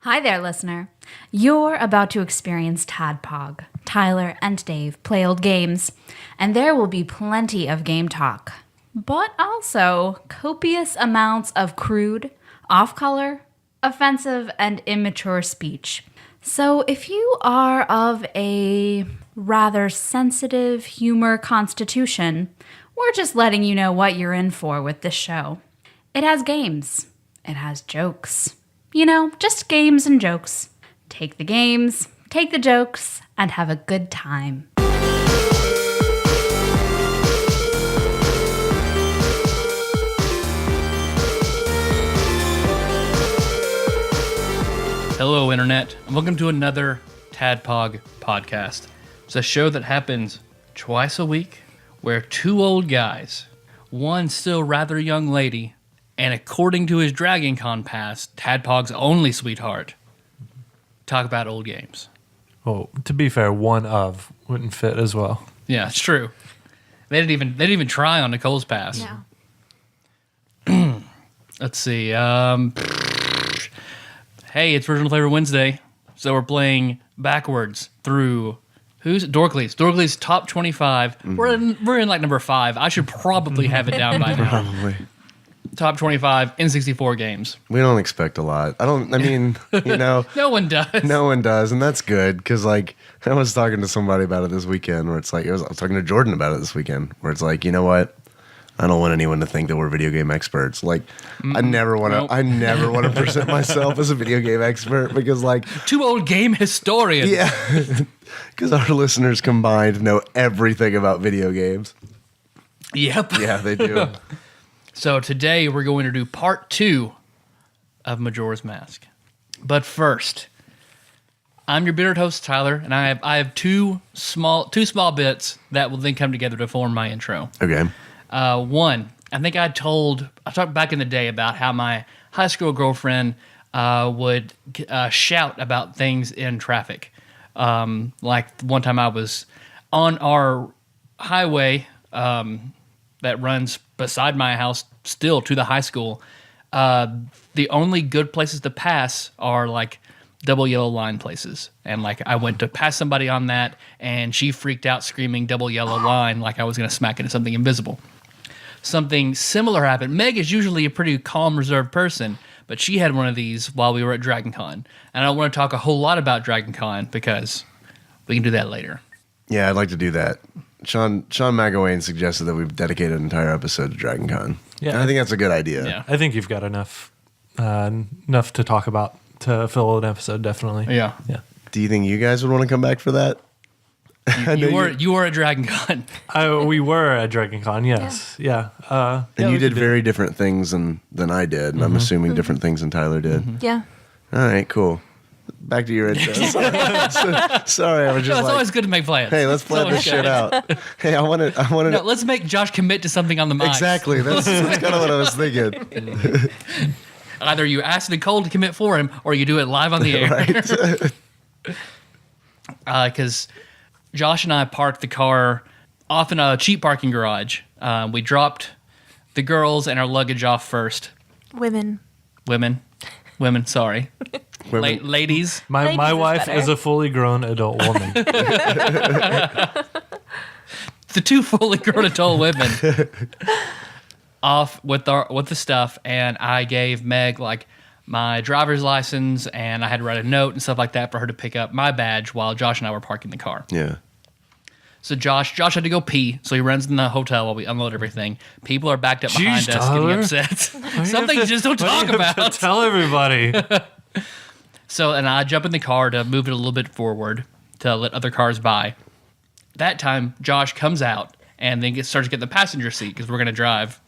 Hi there, listener. You're about to experience TADPOG. Tyler and Dave play old games, and there will be plenty of game talk, but also copious amounts of crude, off-color, offensive, and immature speech. So if you are of a rather sensitive humor constitution, we're just letting you know what you're in for with this show. It has games. It has jokes. You know, just games and jokes. Take the games, take the jokes, and have a good time. Hello, Internet, and welcome to another TADPOG podcast. It's a show that happens twice a week where two old guys, one still rather young lady, and according to his Dragon Con pass, TADPOG's only sweetheart, talk about old games. Well, to be fair, one of wouldn't fit as well. Yeah, it's true. They didn't even try on Nicole's pass. No. Let's see. Hey, it's Original Flavor Wednesday, so we're playing backwards through who's Dorkley's? Dorkley's top 25. Mm-hmm. We're in like number 5. I should probably have it down by now. Probably. Top 25 N64 games. We don't expect a lot. I mean, you know. No one does. No one does, and that's good, because, like, I was talking to somebody about it this weekend, where it's like, I was talking to Jordan about it this weekend, where it's like, you know what? I don't want anyone to think that we're video game experts. Like, I never want to present myself as a video game expert, because, like... Two old game historians. Yeah. Because our listeners combined know everything about video games. Yep. Yeah, they do. So today we're going to do part 2 of Majora's Mask. But first, I'm your bearded host, Tyler, and I have two small bits that will then come together to form my intro. Okay. One, I think I talked back in the day about how my high school girlfriend would shout about things in traffic. Like one time I was on our highway that runs beside my house still to the high school. The only good places to pass are like double yellow line places. And like I went to pass somebody on that and she freaked out screaming double yellow line like I was going to smack into something invisible. Something similar happened. Meg is usually a pretty calm, reserved person, but she had one of these while we were at Dragon Con. And I don't want to talk a whole lot about Dragon Con because we can do that later. Yeah, I'd like to do that. Sean McElwain suggested that we dedicate an entire episode to Dragon Con. Yeah. And I think that's a good idea. Yeah. I think you've got enough to talk about to fill an episode, definitely. Yeah. Yeah. Do you think you guys would want to come back for that? You were at Dragon Con. We were at Dragon Con, yes. Yeah. And you did very different things than I did, and I'm assuming different things than Tyler did. Yeah. All right, cool. Back to your intro. Sorry, I was just No, it's always good to make plans. hey, let's plan this shit out. Hey, I want to. No, let's make Josh commit to something on the mic. Exactly. That's kind of what I was thinking. Either you ask Nicole to commit for him, or you do it live on the air. Right. Because Josh and I parked the car off in a cheap parking garage. We dropped the girls and our luggage off first. Women. Sorry. Ladies. My Ladies is wife better. is a fully grown adult woman. The two fully grown adult women off with the stuff, and I gave Meg like my driver's license, and I had to write a note and stuff like that for her to pick up my badge while Josh and I were parking the car. Yeah. So Josh had to go pee, so he runs in the hotel while we unload everything. People are backed up behind us Tyler. getting upset. Something you just don't talk about. Tell everybody. So, and I jump in the car to move it a little bit forward to let other cars by. That time, Josh comes out and then starts getting the passenger seat because we're going to drive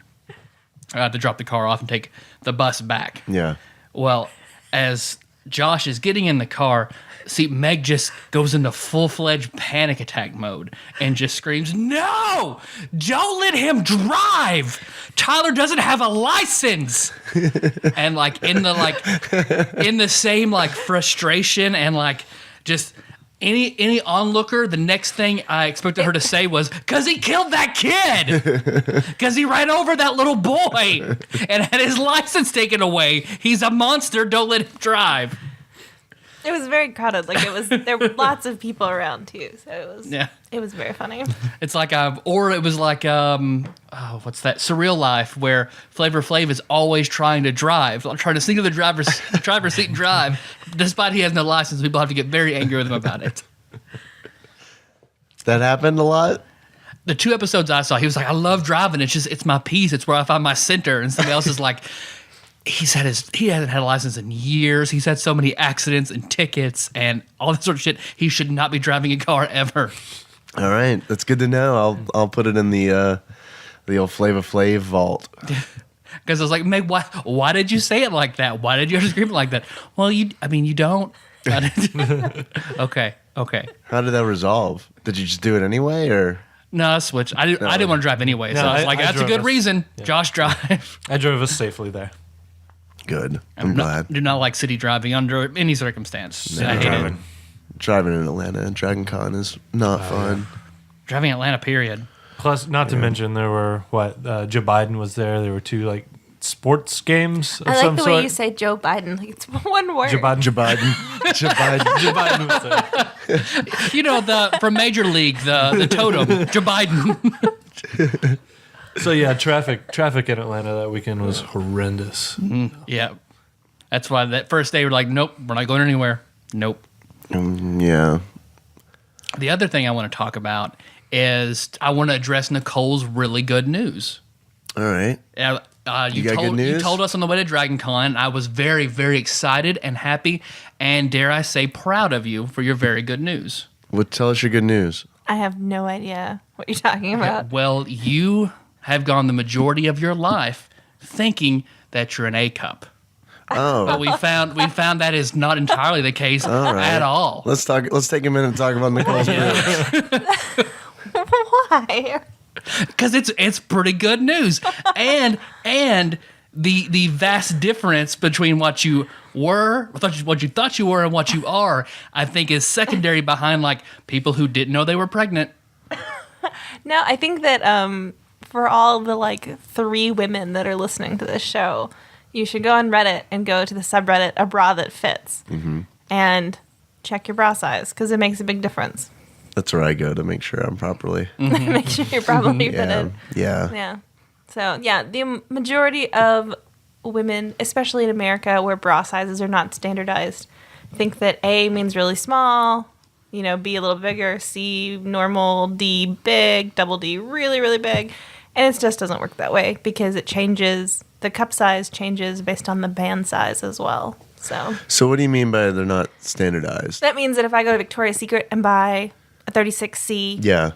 to drop the car off and take the bus back. Yeah. Well, as Josh is getting in the car, see, Meg just goes into full-fledged panic attack mode and just screams, "No! Don't let him drive! Tyler doesn't have a license!" And like in the same like frustration and like just any onlooker, the next thing I expected her to say was, "'Cause he killed that kid! 'Cause he ran over that little boy and had his license taken away. He's a monster, don't let him drive." It was very crowded. Like there were lots of people around too. So it was very funny. It's like or it was like what's that? Surreal Life, where Flavor Flav is always trying to drive, trying to sneak to the driver's seat and drive, despite he has no license. People have to get very angry with him about it. That happened a lot. The 2 episodes I saw, he was like, "I love driving. It's my peace. It's where I find my center." And somebody else is like, he hasn't had a license in years. He's had so many accidents and tickets and all that sort of shit. He should not be driving a car ever. All right, that's good to know. I'll put it in the old Flava Flav vault. Because I was like, Meg, why did you say it like that? Why did you have to scream it like that? Well, you don't. Okay. How did that resolve? Did you just do it anyway, or? No, I switched. I didn't want to drive anyway, so No, I was like, I that's a drove good us. reason. Yeah. Josh, drive. I drove us safely there. Good. I'm glad. Do not like city driving under any circumstance. I hate driving. it. Driving in Atlanta, Dragon Con is not fun. Driving Atlanta, period. Plus, not to mention, there were Joe Biden was there. There were 2 like sports games of I some like the sort. way you say Joe Biden. Like it's one word. Joe Biden. Joe Biden. Joe Biden was there. You know, from Major League, the totem, Joe Biden. So yeah, traffic in Atlanta that weekend was horrendous. Yeah. That's why that first day we're like, nope, we're not going anywhere. Nope. Yeah. The other thing I want to talk about is I want to address Nicole's really good news. All right. You got good news? You told us on the way to Dragon Con. I was very, very excited and happy and, dare I say, proud of you for your very good news. Well, tell us your good news. I have no idea what you're talking about. Well, you have gone the majority of your life thinking that you're an A cup. Oh. But we found that is not entirely the case at all. Let's take a minute and talk about Nicole's news. Why? Because it's pretty good news. And the vast difference between what you were, what you thought you were and what you are, I think is secondary behind like people who didn't know they were pregnant. No, I think that for all the like 3 women that are listening to this show, you should go on Reddit and go to the subreddit A Bra That Fits and check your bra size because it makes a big difference. That's where I go to make sure I'm properly. Make sure you're properly Yeah. fitted. Yeah. Yeah. So, yeah, the majority of women, especially in America where bra sizes are not standardized, think that A means really small, B a little bigger, C normal, D big, double D really, really big. And it just doesn't work that way because it changes, the cup size changes based on the band size as well. So what do you mean by they're not standardized? that means that if I go to Victoria's Secret and buy a 36C, Yeah.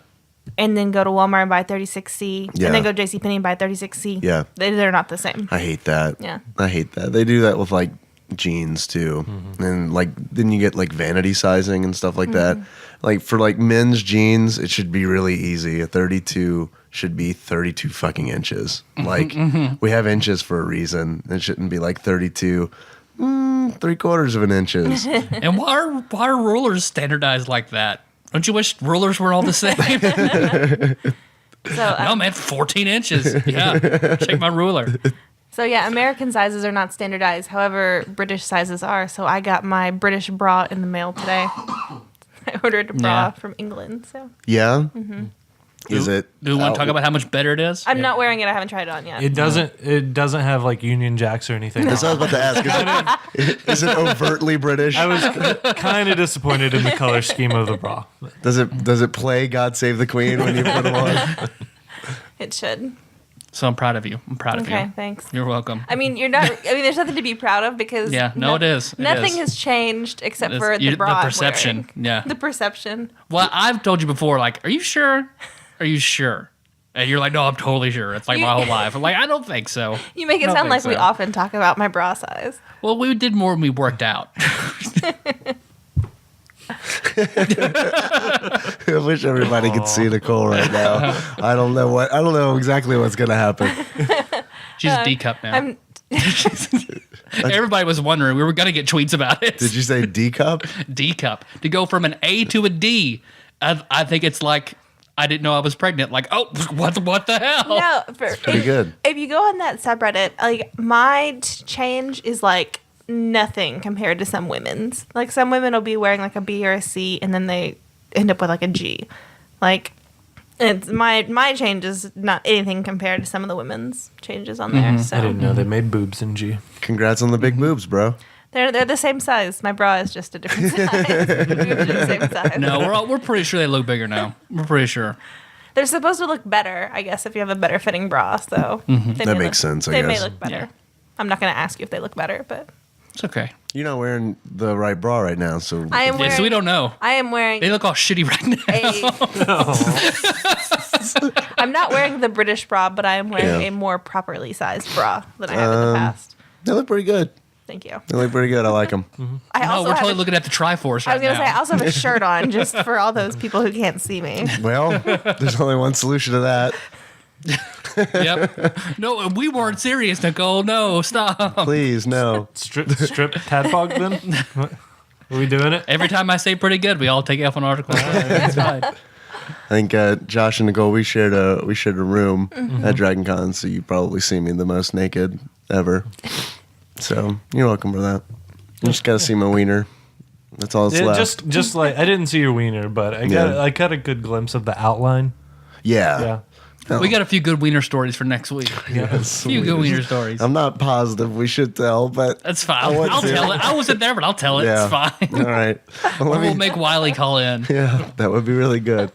and then go to Walmart and buy 36C, Yeah. and then go to JCPenney and buy 36C, Yeah. they're not the same. I hate that. Yeah. I hate that. They do that with like jeans too. And like then you get like vanity sizing and stuff like that. Like for like men's jeans, it should be really easy. A 32 should be 32 fucking inches. Like we have inches for a reason. It shouldn't be like 32 3/4 of an inches. And why are rulers standardized like that? Don't you wish rulers were all the same? So, No, man, 14 inches. Yeah, check my ruler. so yeah, American sizes are not standardized. However, British sizes are. So I got my British bra in the mail today. I ordered a bra Yeah. from England. So Yeah? Is it? Do we want to talk about how much better it is? I'm not wearing it. I haven't tried it on yet. It doesn't have like Union Jacks or anything. That's what I was about to ask. Is it overtly British? I was kind of disappointed in the color scheme of the bra. Does it play God Save the Queen when you put them on? It should. So I'm proud of you. I'm proud of Okay, you. thanks. You're welcome. I mean, you're not. I mean, there's nothing to be proud of because Yeah, no, it is. It Nothing is. has changed except It's- for the bra. I'm perception. wearing. Yeah. The perception. Well, I've told you before, like, are you sure? Are you sure? And you're like, no, I'm totally sure. It's like my whole life. I'm like, I don't think so. You make it don't sound think like we so. often talk about my bra size. Well, we did more when we worked out. I wish everybody could see Nicole right now. I don't know exactly what's gonna happen. She's a D cup now. I'm Everybody was wondering. We were going to get tweets about it. Did you say D cup? D cup. To go from an A to a D, I think it's like, I didn't know I was pregnant. Like, oh, what the hell? no. Pretty good. If you go on that subreddit, like my change is like nothing compared to some women's. Like some women will be wearing like a B or a C, and then they end up with like a G. Like it's my change is not anything compared to some of the women's changes on there. So I didn't know they made boobs in G. Congrats on the big boobs, bro. they're the same size. My bra is just a different size. The boobs are the same size. No, we're pretty sure they look bigger now. We're pretty sure. They're supposed to look better, I guess, if you have a better fitting bra. So That makes sense, I They may guess. look better. Yeah. I'm not going to ask you if they look better, but It's okay. You're not wearing the right bra right now, so I am Yeah, wearing. so we don't know. I am wearing. They look all shitty right now. I'm not wearing the British bra, but I am wearing Yeah. a more properly sized bra than I have in the past. they look pretty good. Thank you. They look pretty good. I like them. I No, also we're have totally a- looking at the Triforce I right was gonna now. say I also have a shirt on just for all those people who can't see me. Well, there's only one solution to that. Yep. No, we weren't serious, Nicole. No, stop. Please, no. Strip Tadpog then? What? Are we doing it? Every time I say pretty good, we all take F on article. That's fine. I think Josh and Nicole, we shared a room at Dragon Con, so you probably see me the most naked ever. So you're welcome for that. You just gotta see my wiener. That's all that's Yeah, left. just like I didn't see your wiener, but I got a good glimpse of the outline. Yeah. Yeah. Oh. We got a few good wiener stories for next week. Yes. A few good wiener stories. I'm not positive we should tell, but That's fine. want I'll to. tell it. I wasn't there, but I'll tell it. yeah. It's fine. All right. Well, We'll make Wiley call in. yeah, that would be really good.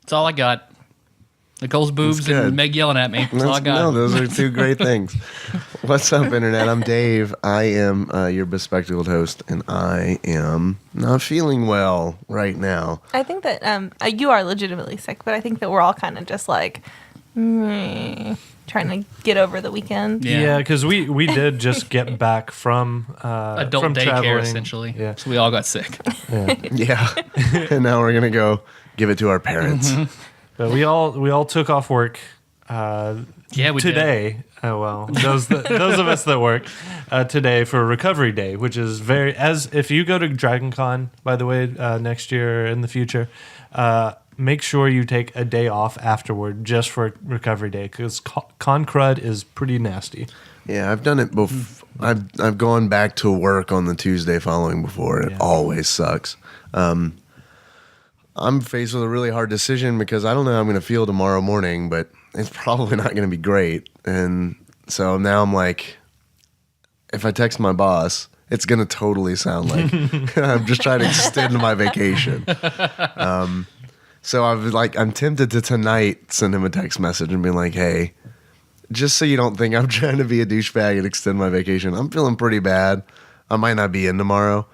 That's all I got. Nicole's boobs good. and Meg yelling at me. That's all I got. No, those are two great things. What's up, Internet? I'm Dave. I am your bespectacled host, and I am not feeling well right now. I think that you are legitimately sick, but I think that we're all kind of just like trying to get over the weekend. Yeah, because we did just get back from Adult from daycare, traveling. essentially. Yeah. So we all got sick. Yeah, and now we're gonna go give it to our parents. But we all took off work. Yeah, we today. Oh well, those of us that work today for Recovery Day, which is if you go to Dragon Con, by the way, next year in the future, make sure you take a day off afterward just for Recovery Day because con crud is pretty nasty. Yeah, I've done it before. I've gone back to work on the Tuesday following before. It always sucks. I'm faced with a really hard decision because I don't know how I'm going to feel tomorrow morning, but it's probably not going to be great. And so now I'm like, if I text my boss, it's going to totally sound like I'm just trying to extend my vacation. So I'm tempted to tonight send him a text message and be like, hey, just so you don't think I'm trying to be a douchebag and extend my vacation, I'm feeling pretty bad. I might not be in tomorrow.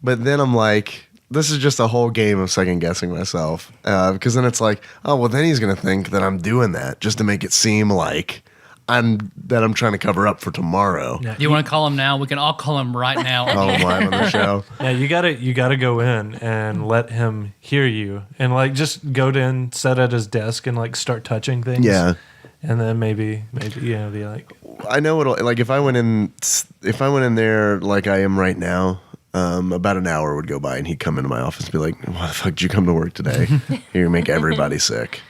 But then I'm like, this is just a whole game of second guessing myself. Because then it's like, oh, well, then he's going to think that I'm doing that just to make it seem like I'm trying to cover up for tomorrow. Yeah. You want to call him now? We can all call him right now. Oh, live on the show. Yeah, you gotta go in and let him hear you, and like just go in, sit at his desk, and like start touching things. Yeah. And then maybe be like, I know what'll, like, if I went in there like I am right now, about an hour would go by and he'd come into my office and be like, why the fuck did you come to work today? You make everybody sick.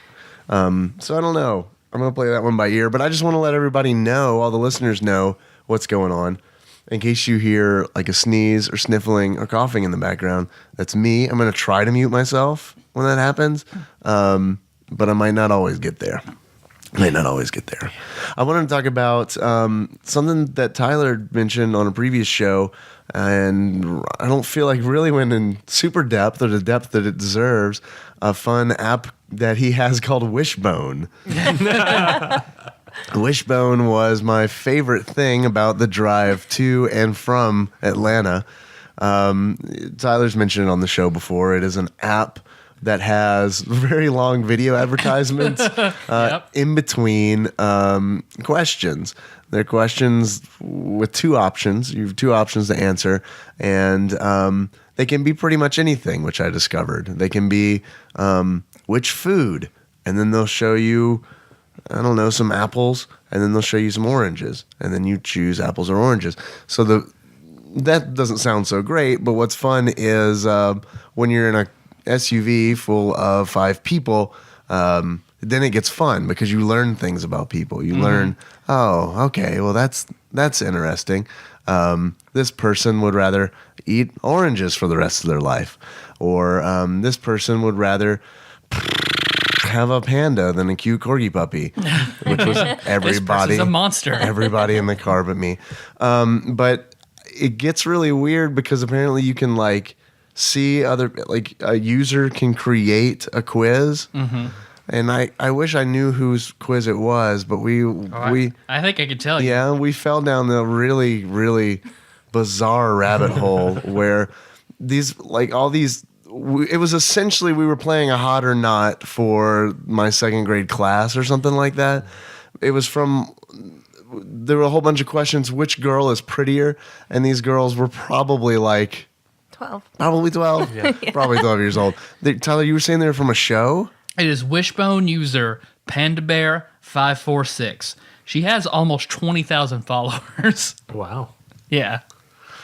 So I don't know. I'm going to play that one by ear, but I just want to let everybody know, all the listeners know what's going on. In case you hear like a sneeze or sniffling or coughing in the background, that's me. I'm going to try to mute myself when that happens, but I might not always get there. I wanted to talk about something that Tyler mentioned on a previous show, and I don't feel like really went in super depth or the depth that it deserves. A fun app that he has called Wishbone. Wishbone was my favorite thing about the drive to and from Atlanta. Tyler's mentioned it on the show before. It is an app that has very long video advertisements in between questions. They're questions with two options. You have two options to answer, and they can be pretty much anything, which I discovered. They can be which food, and then they'll show you, I don't know, some apples, and then they'll show you some oranges, and then you choose apples or oranges. So that doesn't sound so great, but what's fun is when you're in a SUV full of 5 people, then it gets fun because you learn things about people. You learn, oh, okay, well that's that's interesting. This person would rather eat oranges for the rest of their life, or this person would rather have a panda than a cute corgi puppy, which was This everybody. person's a monster. Everybody in the car but me. But it gets really weird because apparently you can like see other, like a user can create a quiz. Mm-hmm. And I wish I knew whose quiz it was, but I think I could tell you. yeah, we fell down the really, really bizarre rabbit hole where these, like all these, it was essentially we were playing a hot or not for my second grade class or something like that. It was there were a whole bunch of questions. Which girl is prettier? And these girls were probably like 12. Probably 12. Yeah. Probably 12 years old. Tyler, you were saying they were from a show? It is Wishbone user Panda Bear 546. She has almost 20,000 followers. Wow. Yeah.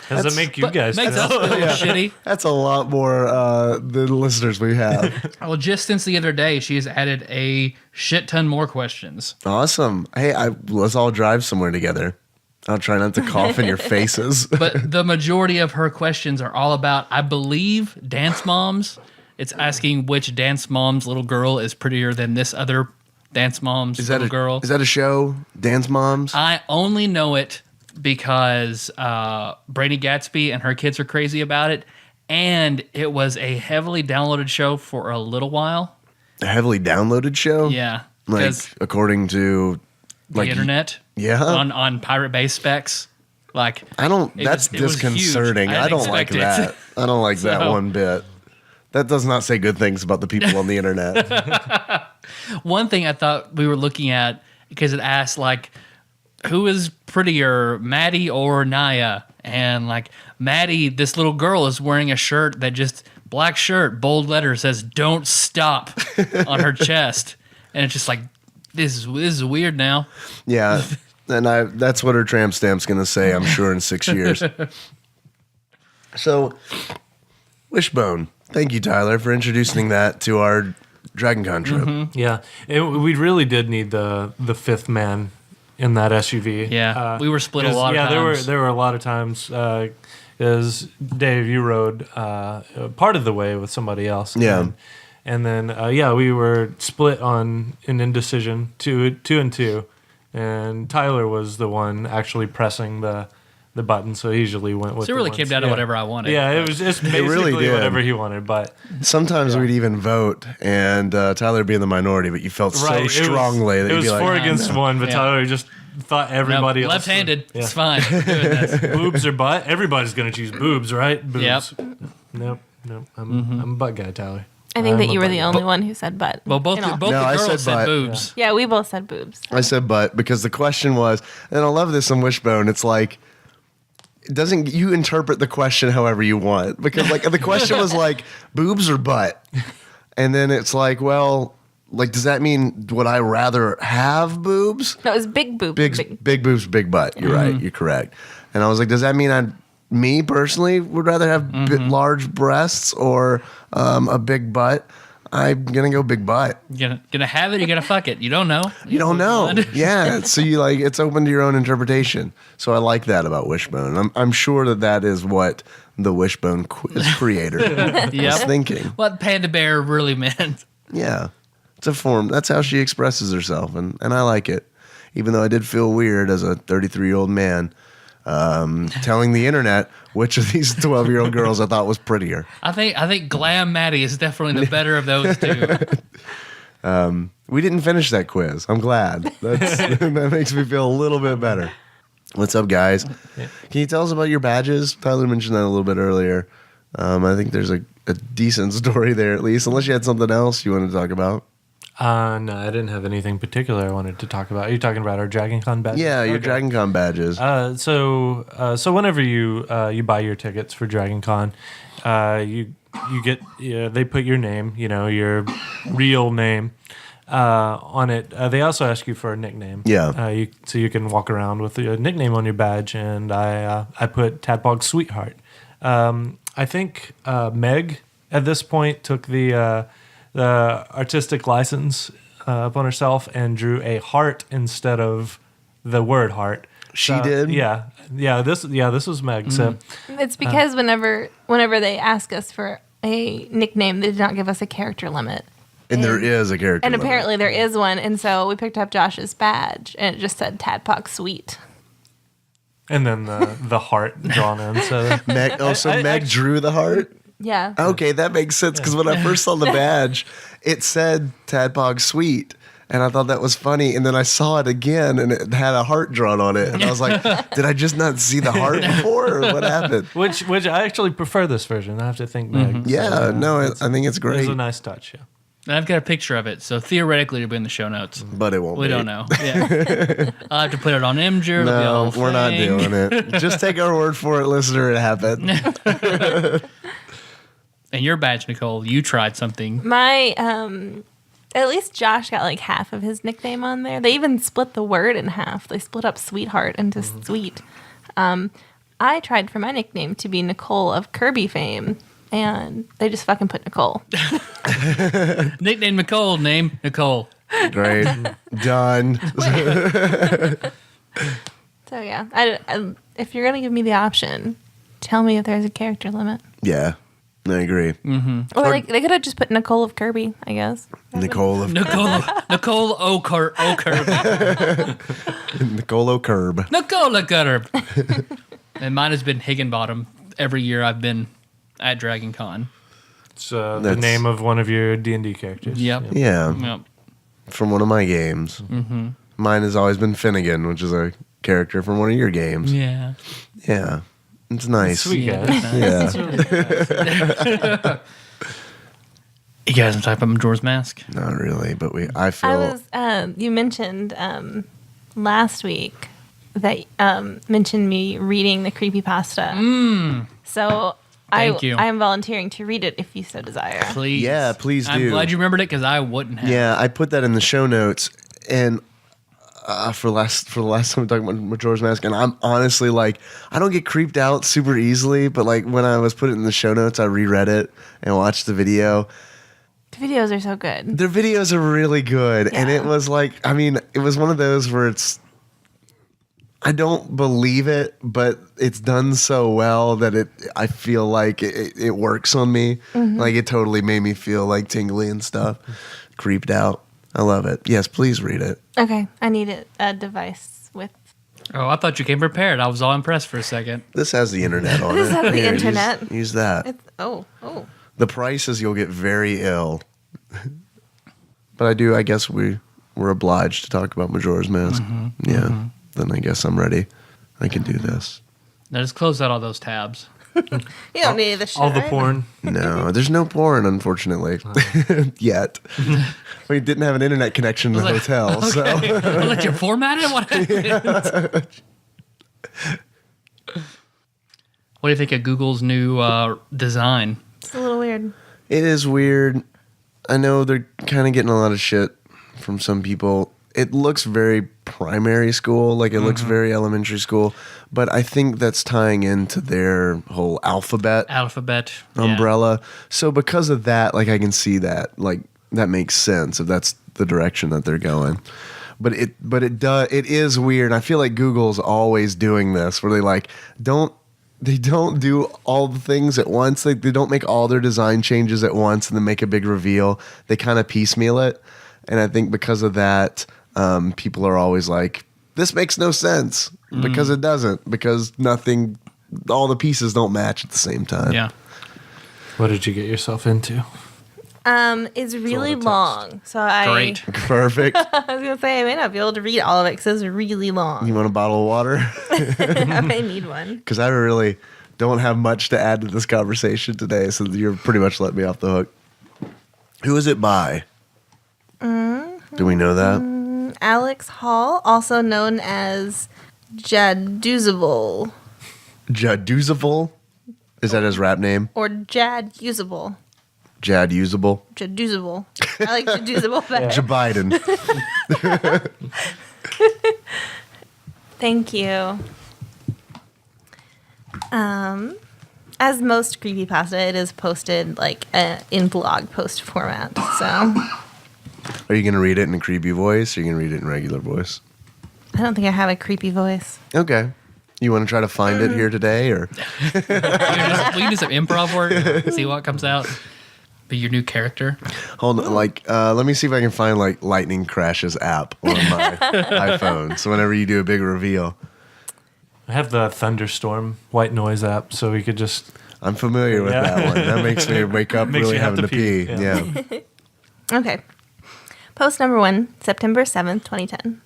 How does it make you guys Makes feel? us feel shitty. That's a lot more than listeners we have. Well, just since the other day, she has added a shit ton more questions. Awesome. Hey, let's all drive somewhere together. I'll try not to cough in your faces. But the majority of her questions are all about, I believe, dance moms. It's asking which dance mom's little girl is prettier than this other dance mom's little girl. Is that a show? Dance Moms? I only know it because Brady Gatsby and her kids are crazy about it. And it was a heavily downloaded show for a little while. A heavily downloaded show? Yeah. Like, Because according to the internet. Yeah. On Pirate Bay specs. Like, That's it was disconcerting. huge. I don't like didn't expect that. I don't like that So- one bit. That does not say good things about the people on the internet. One thing I thought we were looking at, because it asked, like, who is prettier, Maddie or Naya? And, like, Maddie, this little girl is wearing a shirt that just, black shirt, bold letter, says, "Don't stop" on her chest. And it's just like, this is weird now. Yeah. And that's what her tramp stamp's going to say, I'm sure, in 6 years. So, Wishbone. Thank you, Tyler, for introducing that to our Dragon Con trip. Mm-hmm. Yeah, we really did need the fifth man in that SUV. Yeah, we were split a lot of times. There were a lot of times because Dave, you rode part of the way with somebody else. Yeah. and then we were split on an indecision, two and two, and Tyler was the one actually pressing the button, so he usually went with. So it really came down to whatever I wanted. Yeah, it was just basically really did. whatever he wanted, but. Sometimes we'd even vote, and Tyler would be in the minority, but you felt so strongly that it you'd was be like, 4 against 1, but Yeah. Tyler just thought everybody else. Left-handed. Yeah. It's fine. We're doing this. Boobs or butt? Everybody's going to choose boobs, right? Boobs. Yep. Nope. I'm a butt guy, Tyler. I think I'm that a you were butt the guy. only one who said butt. Well, both in all. the No, I girls said said butt. boobs. Yeah, we both said boobs. I said but because the question was, and I love this on Wishbone, it's like, doesn't you interpret the question however you want? Because like the question was like boobs or butt, and then it's like, well, like does that mean would I rather have boobs? No, it was big boobs. Big boobs, big butt. You're right. You're correct. And I was like, does that mean me personally would rather have large breasts or a big butt? I'm gonna go big butt. You're gonna have it. You're gonna fuck it. You don't know. You don't know. Yeah. So you like it's open to your own interpretation. So I like that about Wishbone. I'm sure that is what the Wishbone quiz creator was thinking. What Panda Bear really meant. Yeah. It's a form. That's how she expresses herself, and I like it. Even though I did feel weird as a 33-year-old man telling the internet which of these 12-year-old girls I thought was prettier. I think Glam Maddie is definitely the better of those two. We didn't finish that quiz. I'm glad. That makes me feel a little bit better. What's up, guys? Can you tell us about your badges? Tyler mentioned that a little bit earlier. I think there's a decent story there, at least, unless you had something else you wanted to talk about. No, I didn't have anything particular I wanted to talk about. Are you talking about our Dragon Con badges? Yeah, your Okay. Dragon Con badges. So whenever you buy your tickets for Dragon Con, you get they put your name, your real name, on it. They also ask you for a nickname. Yeah. So you can walk around with a nickname on your badge, and I put Tadpog Sweetheart. I think Meg at this point took the artistic license upon herself and drew a heart instead of the word heart. She did? Yeah. This was Meg. So It's because whenever they ask us for a nickname, they did not give us a character limit. And there is a character And limit. apparently there is one, and so we picked up Josh's badge, and it just said Tadpog Sweet. and then the heart drawn in. So Meg, Meg drew the heart? Yeah. Okay, that makes sense because when I first saw the badge, it said Tadpog Sweet. And I thought that was funny. And then I saw it again and it had a heart drawn on it. And I was like, did I just not see the heart before? Or what happened? which I actually prefer this version. I have to think Meg. Yeah, no, I think it's great. It's a nice touch. Yeah. And I've got a picture of it, so theoretically it'll be in the show notes. But it won't We be. don't know. Yeah. I'll have to put it on Imgur. It'll be a No, whole we're not thing. doing it. Just take our word for it, listener. It happened. And your badge, Nicole, you tried something. My, at least Josh got like half of his nickname on there. They even split the word in half. They split up sweetheart into sweet. I tried for my nickname to be Nicole of Kirby fame, and they just fucking put Nicole. Nickname Nicole, name Nicole. Great. Done. So yeah, I, if you're gonna give me the option, tell me if there's a character limit. Yeah, I agree. Or like they could have just put Nicole of Kirby, I guess. Nicole of Nicole O'Curb. Nicolo Curb. Nicole O'Curb. And mine has been Higginbottom every year I've been at Dragon Con. It's the That's- name of one of your D&D characters. Yep. Yeah, Yep. from one of my games. Mm-hmm. Mine has always been Finnegan, which is a character from one of your games. Yeah. Yeah, it's nice. Sweet Yeah. guy. Yeah, You guys want to talk about Majora's Mask? not really, but I feel. I was. You mentioned last week that mentioned me reading the creepypasta. So Thank you. I am volunteering to read it if you so desire. Please. Yeah, please I'm do. glad you remembered it because I wouldn't have. Yeah, I put that in the show notes, and for the last time we're talking about Majora's Mask, and I'm honestly like, I don't get creeped out super easily, but like when I was putting it in the show notes, I reread it and watched the video. The videos are so good. Their videos are really good, and Yeah. it was like, I mean, it was one of those where I don't believe it, but it's done so well that I feel like it works on me. Like it totally made me feel like tingly and stuff, creeped out. I love it. Yes, please read it. Okay, I need a device with. Oh, I thought you came prepared. I was all impressed for a second. This has the internet on it. This has the Here, internet. Use that. It's, oh. The price is you'll get very ill. But I guess we're obliged to talk about Majora's Mask. Yeah. Then I guess I'm ready. I can do this. Now just close out all those tabs. You don't need the shit. All the right? porn. No, there's no porn, unfortunately, yet. We didn't have an internet connection in the hotel, so I'll let you format it? What happened? What do you think of Google's new design? It's a little weird. it is weird. I know they're kind of getting a lot of shit from some people. It looks very primary school, like it looks very elementary school, but I think that's tying into their whole alphabet Alphabet. umbrella. So because of that, like I can see that, like that makes sense if that's the direction that they're going. But it is weird. I feel like Google's always doing this, where they don't do all the things at once. They don't make all their design changes at once and then make a big reveal. They kind of piecemeal it, and I think because of that, people are always like, "This makes no sense," because it doesn't. Because nothing, all the pieces don't match at the same time. Yeah. What did you get yourself into? It's really text. long. So Great. Perfect. I was gonna say I may not be able to read all of it because it's really long. You want a bottle of water? I may need one. Because I really don't have much to add to this conversation today, so you're pretty much letting me off the hook. Who is it by? Do we know that? Alex Hall, also known as Jaduzable Jaduzable? Is that his rap name? or Jad Usable. Jad Usable? Jaduzable. I like Jaduzable better. Jabiden. Thank you. As most creepypasta, it is posted in blog post format. So Are you going to read it in a creepy voice or are you going to read it in regular voice? I don't think I have a creepy voice. Okay. You want to try to find it here today, or We can do some improv work, see what comes out. Be your new character. hold on, let me see if I can find like Lightning Crashes app on my iPhone. So whenever you do a big reveal, I have the Thunderstorm white noise app, so we could just. I'm familiar with that one. That makes me wake up Makes really you have having to to pee. pee. Yeah. Okay. Post number 1, September 7th, 2010.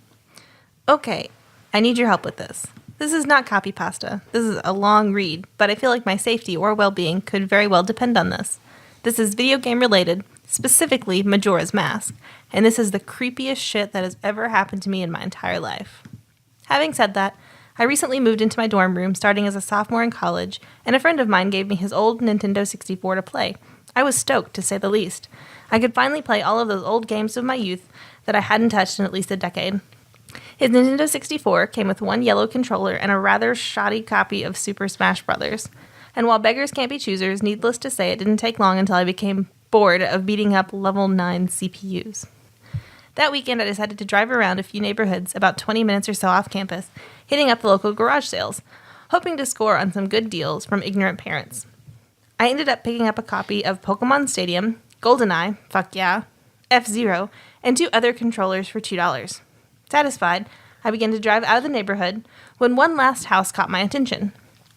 Okay, I need your help with this. This is not copy pasta. This is a long read, but I feel like my safety or well-being could very well depend on this. This is video game related, specifically Majora's Mask, and this is the creepiest shit that has ever happened to me in my entire life. Having said that, I recently moved into my dorm room starting as a sophomore in college, and a friend of mine gave me his old Nintendo 64 to play. I was stoked, to say the least. I could finally play all of those old games of my youth that I hadn't touched in at least a decade. His Nintendo 64 came with one yellow controller and a rather shoddy copy of Super Smash Bros. And while beggars can't be choosers, needless to say, it didn't take long until I became bored of beating up level 9 CPUs. That weekend, I decided to drive around a few neighborhoods about 20 minutes or so off campus, hitting up the local garage sales, hoping to score on some good deals from ignorant parents. I ended up picking up a copy of Pokemon Stadium, GoldenEye, fuck yeah, F-Zero, and 2 other controllers for $2. Satisfied, I began to drive out of the neighborhood when one last house caught my attention.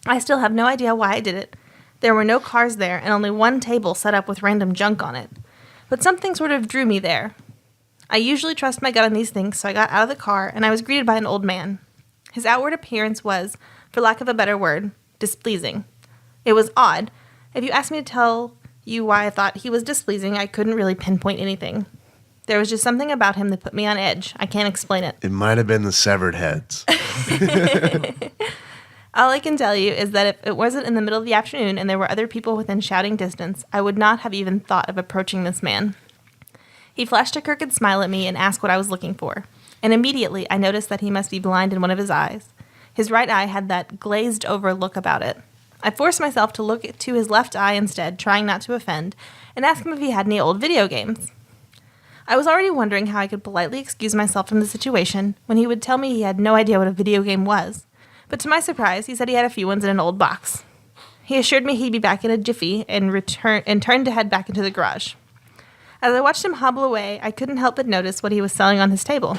I still have no idea why I did it. There were no cars there and only one table set up with random junk on it. But something sort of drew me there. I usually trust my gut on these things, so I got out of the car and I was greeted by an old man. His outward appearance was, for lack of a better word, displeasing. It was odd. If you asked me to tell you why I thought he was displeasing, I couldn't really pinpoint anything. There was just something about him that put me on edge. I can't explain it. It might have been the severed heads. All I can tell you is that if it wasn't in the middle of the afternoon and there were other people within shouting distance, I would not have even thought of approaching this man. He flashed a crooked smile at me and asked what I was looking for. And immediately I noticed that he must be blind in one of his eyes. His right eye had that glazed over look about it. I forced myself to look to his left eye instead, trying not to offend, and ask him if he had any old video games. I was already wondering how I could politely excuse myself from the situation when he would tell me he had no idea what a video game was. But to my surprise, he said he had a few ones in an old box. He assured me he'd be back in a jiffy and turned to head back into the garage. As I watched him hobble away, I couldn't help but notice what he was selling on his table.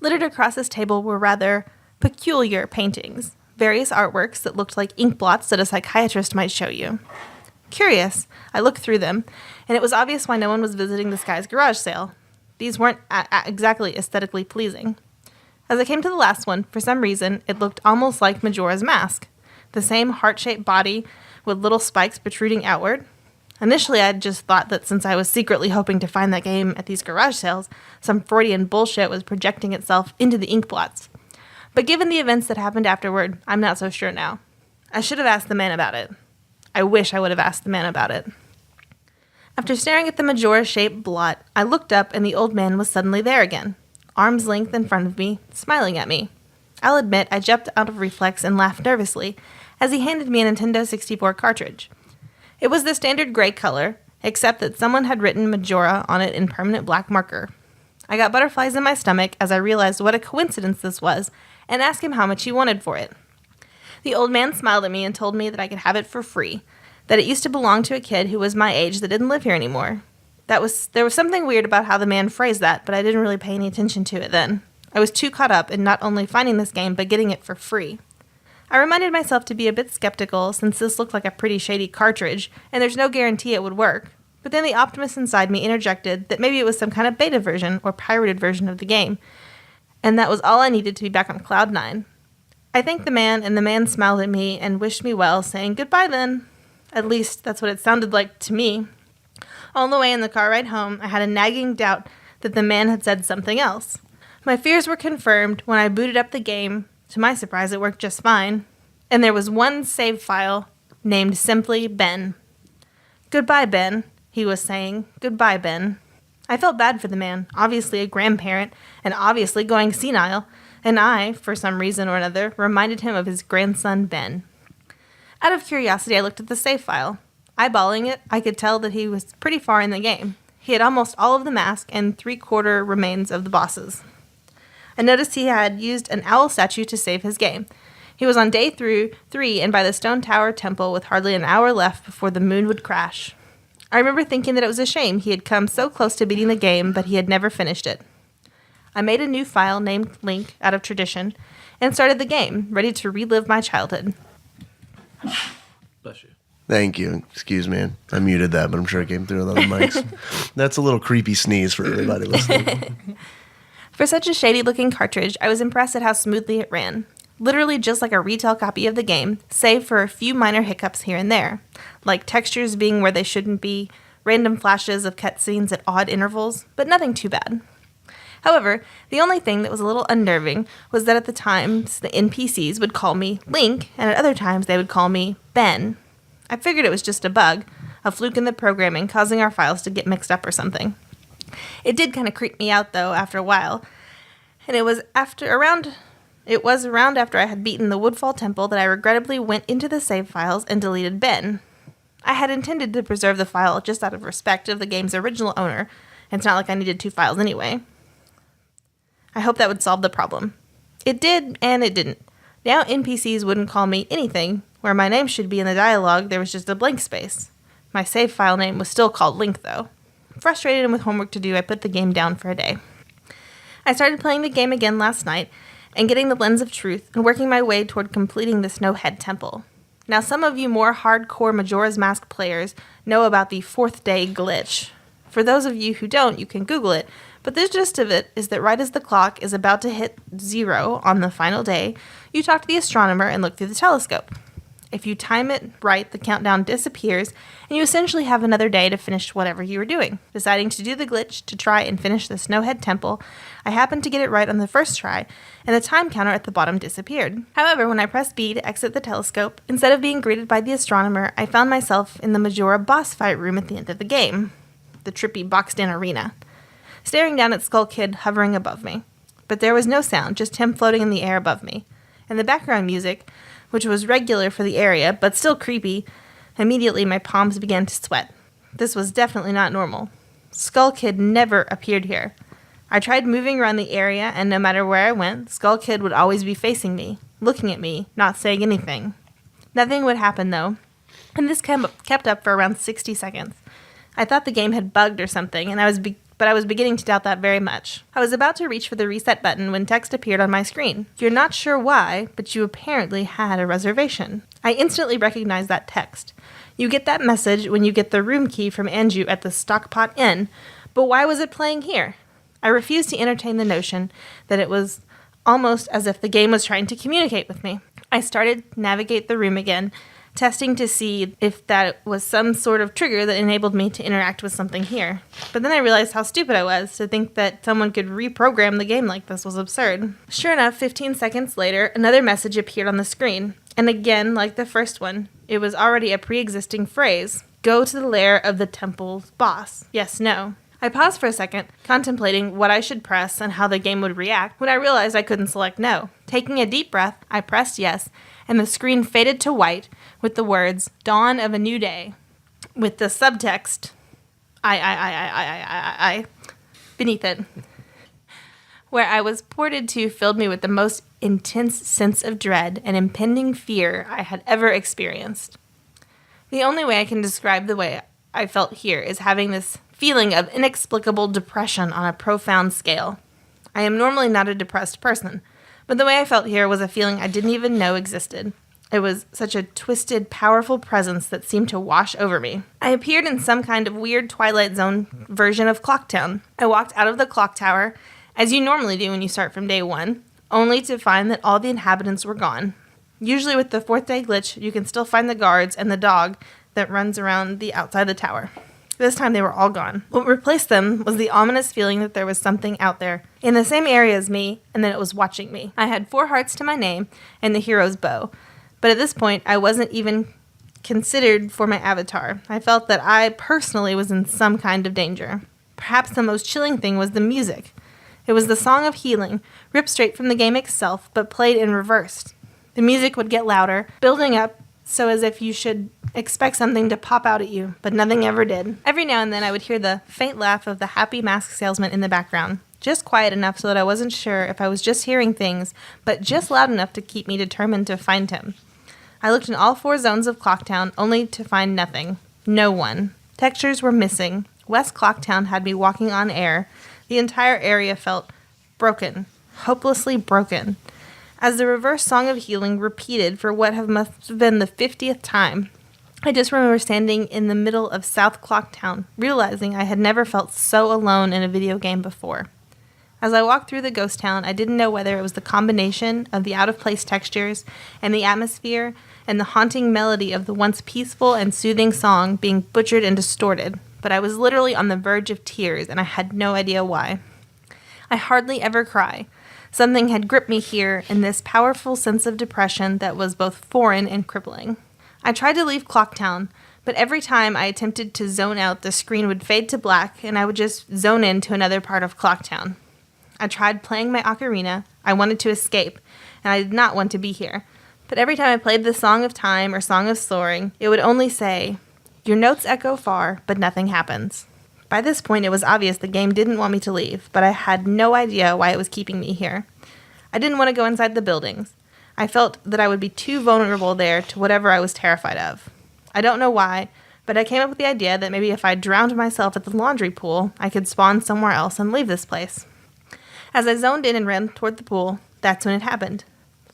Littered across his table were rather peculiar paintings, various artworks that looked like ink blots that a psychiatrist might show you. Curious, I looked through them, and it was obvious why no one was visiting this guy's garage sale. These weren't exactly aesthetically pleasing. As I came to the last one, for some reason, it looked almost like Majora's Mask. The same heart-shaped body with little spikes protruding outward. Initially, I just thought that since I was secretly hoping to find that game at these garage sales, some Freudian bullshit was projecting itself into the ink blots. But given the events that happened afterward, I'm not so sure now. I should have asked the man about it. I wish I would have asked the man about it. After staring at the Majora-shaped blot, I looked up and the old man was suddenly there again, arm's length in front of me, smiling at me. I'll admit I jumped out of reflex and laughed nervously as he handed me a Nintendo 64 cartridge. It was the standard gray color, except that someone had written Majora on it in permanent black marker. I got butterflies in my stomach as I realized what a coincidence this was and asked him how much he wanted for it. The old man smiled at me and told me that I could have it for free, that it used to belong to a kid who was my age that didn't live here anymore. There was something weird about how the man phrased that, but I didn't really pay any attention to it then. I was too caught up in not only finding this game, but getting it for free. I reminded myself to be a bit skeptical since this looked like a pretty shady cartridge, and there's no guarantee it would work. But then the optimist inside me interjected that maybe it was some kind of beta version or pirated version of the game, and that was all I needed to be back on Cloud 9. I thanked the man, and the man smiled at me and wished me well, saying goodbye then. At least that's what it sounded like to me. On the way in the car ride home, I had a nagging doubt that the man had said something else. My fears were confirmed when I booted up the game. To my surprise, it worked just fine. And there was one save file named simply Ben. Goodbye, Ben, he was saying. Goodbye, Ben. I felt bad for the man, obviously a grandparent, and obviously going senile, and I, for some reason or another, reminded him of his grandson, Ben. Out of curiosity, I looked at the save file. Eyeballing it, I could tell that he was pretty far in the game. He had almost all of the mask and 3/4 remains of the bosses. and noticed he had used an owl statue to save his game. He was on day 3 and by the stone tower temple with hardly an hour left before the moon would crash. I remember thinking that it was a shame he had come so close to beating the game, but he had never finished it. I made a new file named Link out of tradition and started the game, ready to relive my childhood. Bless you. Thank you. Excuse me. I muted that, but I'm sure it came through other mics. That's a little creepy sneeze for everybody listening. For such a shady-looking cartridge, I was impressed at how smoothly it ran. Literally just like a retail copy of the game, save for a few minor hiccups here and there, like textures being where they shouldn't be, random flashes of cutscenes at odd intervals, but nothing too bad. However, the only thing that was a little unnerving was that at the times the NPCs would call me Link, and at other times they would call me Ben. I figured it was just a bug, a fluke in the programming causing our files to get mixed up or something. It did kind of creep me out, though, after a while, and it was around after I had beaten the Woodfall Temple that I regrettably went into the save files and deleted Ben. I had intended to preserve the file just out of respect of the game's original owner. It's not like I needed 2 files anyway. I hope that would solve the problem. It did, and it didn't. Now NPCs wouldn't call me anything. Where my name should be in the dialogue, there was just a blank space. My save file name was still called Link, though. Frustrated and with homework to do, I put the game down for a day. I started playing the game again last night, and getting the lens of truth, and working my way toward completing the Snowhead Temple. Now, some of you more hardcore Majora's Mask players know about the 4th day glitch. For those of you who don't, you can Google it, but the gist of it is that right as the clock is about to hit 0 on the final day, you talk to the astronomer and look through the telescope. If you time it right, the countdown disappears, and you essentially have another day to finish whatever you were doing. Deciding to do the glitch to try and finish the Snowhead Temple, I happened to get it right on the first try, and the time counter at the bottom disappeared. However, when I pressed B to exit the telescope, instead of being greeted by the astronomer, I found myself in the Majora boss fight room at the end of the game, the trippy boxed-in arena, staring down at Skull Kid hovering above me. But there was no sound, just him floating in the air above me, and the background music, which was regular for the area, but still creepy. Immediately my palms began to sweat. This was definitely not normal. Skull Kid never appeared here. I tried moving around the area, and no matter where I went, Skull Kid would always be facing me, looking at me, not saying anything. Nothing would happen, though, and this kept up for around 60 seconds. I thought the game had bugged or something, and I was beginning to doubt that very much. I was about to reach for the reset button when text appeared on my screen. You're not sure why, but you apparently had a reservation. I instantly recognized that text. You get that message when you get the room key from Anju at the Stockpot Inn, but why was it playing here? I refused to entertain the notion that it was almost as if the game was trying to communicate with me. I started to navigate the room again, testing to see if that was some sort of trigger that enabled me to interact with something here. But then I realized how stupid I was. To think that someone could reprogram the game like this was absurd. Sure enough, 15 seconds later, another message appeared on the screen. And again, like the first one, it was already a pre-existing phrase. Go to the lair of the temple's boss. Yes, no. I paused for a second, contemplating what I should press and how the game would react, when I realized I couldn't select no. Taking a deep breath, I pressed yes, and the screen faded to white with the words, Dawn of a New Day, with the subtext, I, beneath it. Where I was ported to filled me with the most intense sense of dread and impending fear I had ever experienced. The only way I can describe the way I felt here is having this feeling of inexplicable depression on a profound scale. I am normally not a depressed person, but the way I felt here was a feeling I didn't even know existed. It was such a twisted, powerful presence that seemed to wash over me. I appeared in some kind of weird Twilight Zone version of Clocktown. I walked out of the clock tower, as you normally do when you start from day 1, only to find that all the inhabitants were gone. Usually with the 4th day glitch, you can still find the guards and the dog that runs around the outside the tower. This time they were all gone. What replaced them was the ominous feeling that there was something out there, in the same area as me, and that it was watching me. I had 4 hearts to my name and the hero's bow, but at this point I wasn't even considered for my avatar. I felt that I personally was in some kind of danger. Perhaps the most chilling thing was the music. It was the Song of Healing, ripped straight from the game itself, but played in reverse. The music would get louder, building up so as if you should expect something to pop out at you, but nothing ever did. Every now and then I would hear the faint laugh of the happy mask salesman in the background. Just quiet enough so that I wasn't sure if I was just hearing things, but just loud enough to keep me determined to find him. I looked in all 4 zones of Clocktown, only to find nothing. No one. Textures were missing. West Clocktown had me walking on air. The entire area felt broken. Hopelessly broken. As the reverse song of healing repeated for what must have been the 50th time, I just remember standing in the middle of South Clocktown, realizing I had never felt so alone in a video game before. As I walked through the ghost town, I didn't know whether it was the combination of the out-of-place textures and the atmosphere and the haunting melody of the once peaceful and soothing song being butchered and distorted, but I was literally on the verge of tears, and I had no idea why. I hardly ever cry. Something had gripped me here in this powerful sense of depression that was both foreign and crippling. I tried to leave Clocktown, but every time I attempted to zone out, the screen would fade to black, and I would just zone into another part of Clocktown. I tried playing my ocarina. I wanted to escape, and I did not want to be here. But every time I played the Song of Time or Song of Soaring, it would only say, "Your notes echo far, but nothing happens." By this point, it was obvious the game didn't want me to leave, but I had no idea why it was keeping me here. I didn't want to go inside the buildings. I felt that I would be too vulnerable there to whatever I was terrified of. I don't know why, but I came up with the idea that maybe if I drowned myself at the laundry pool, I could spawn somewhere else and leave this place. As I zoned in and ran toward the pool, that's when it happened.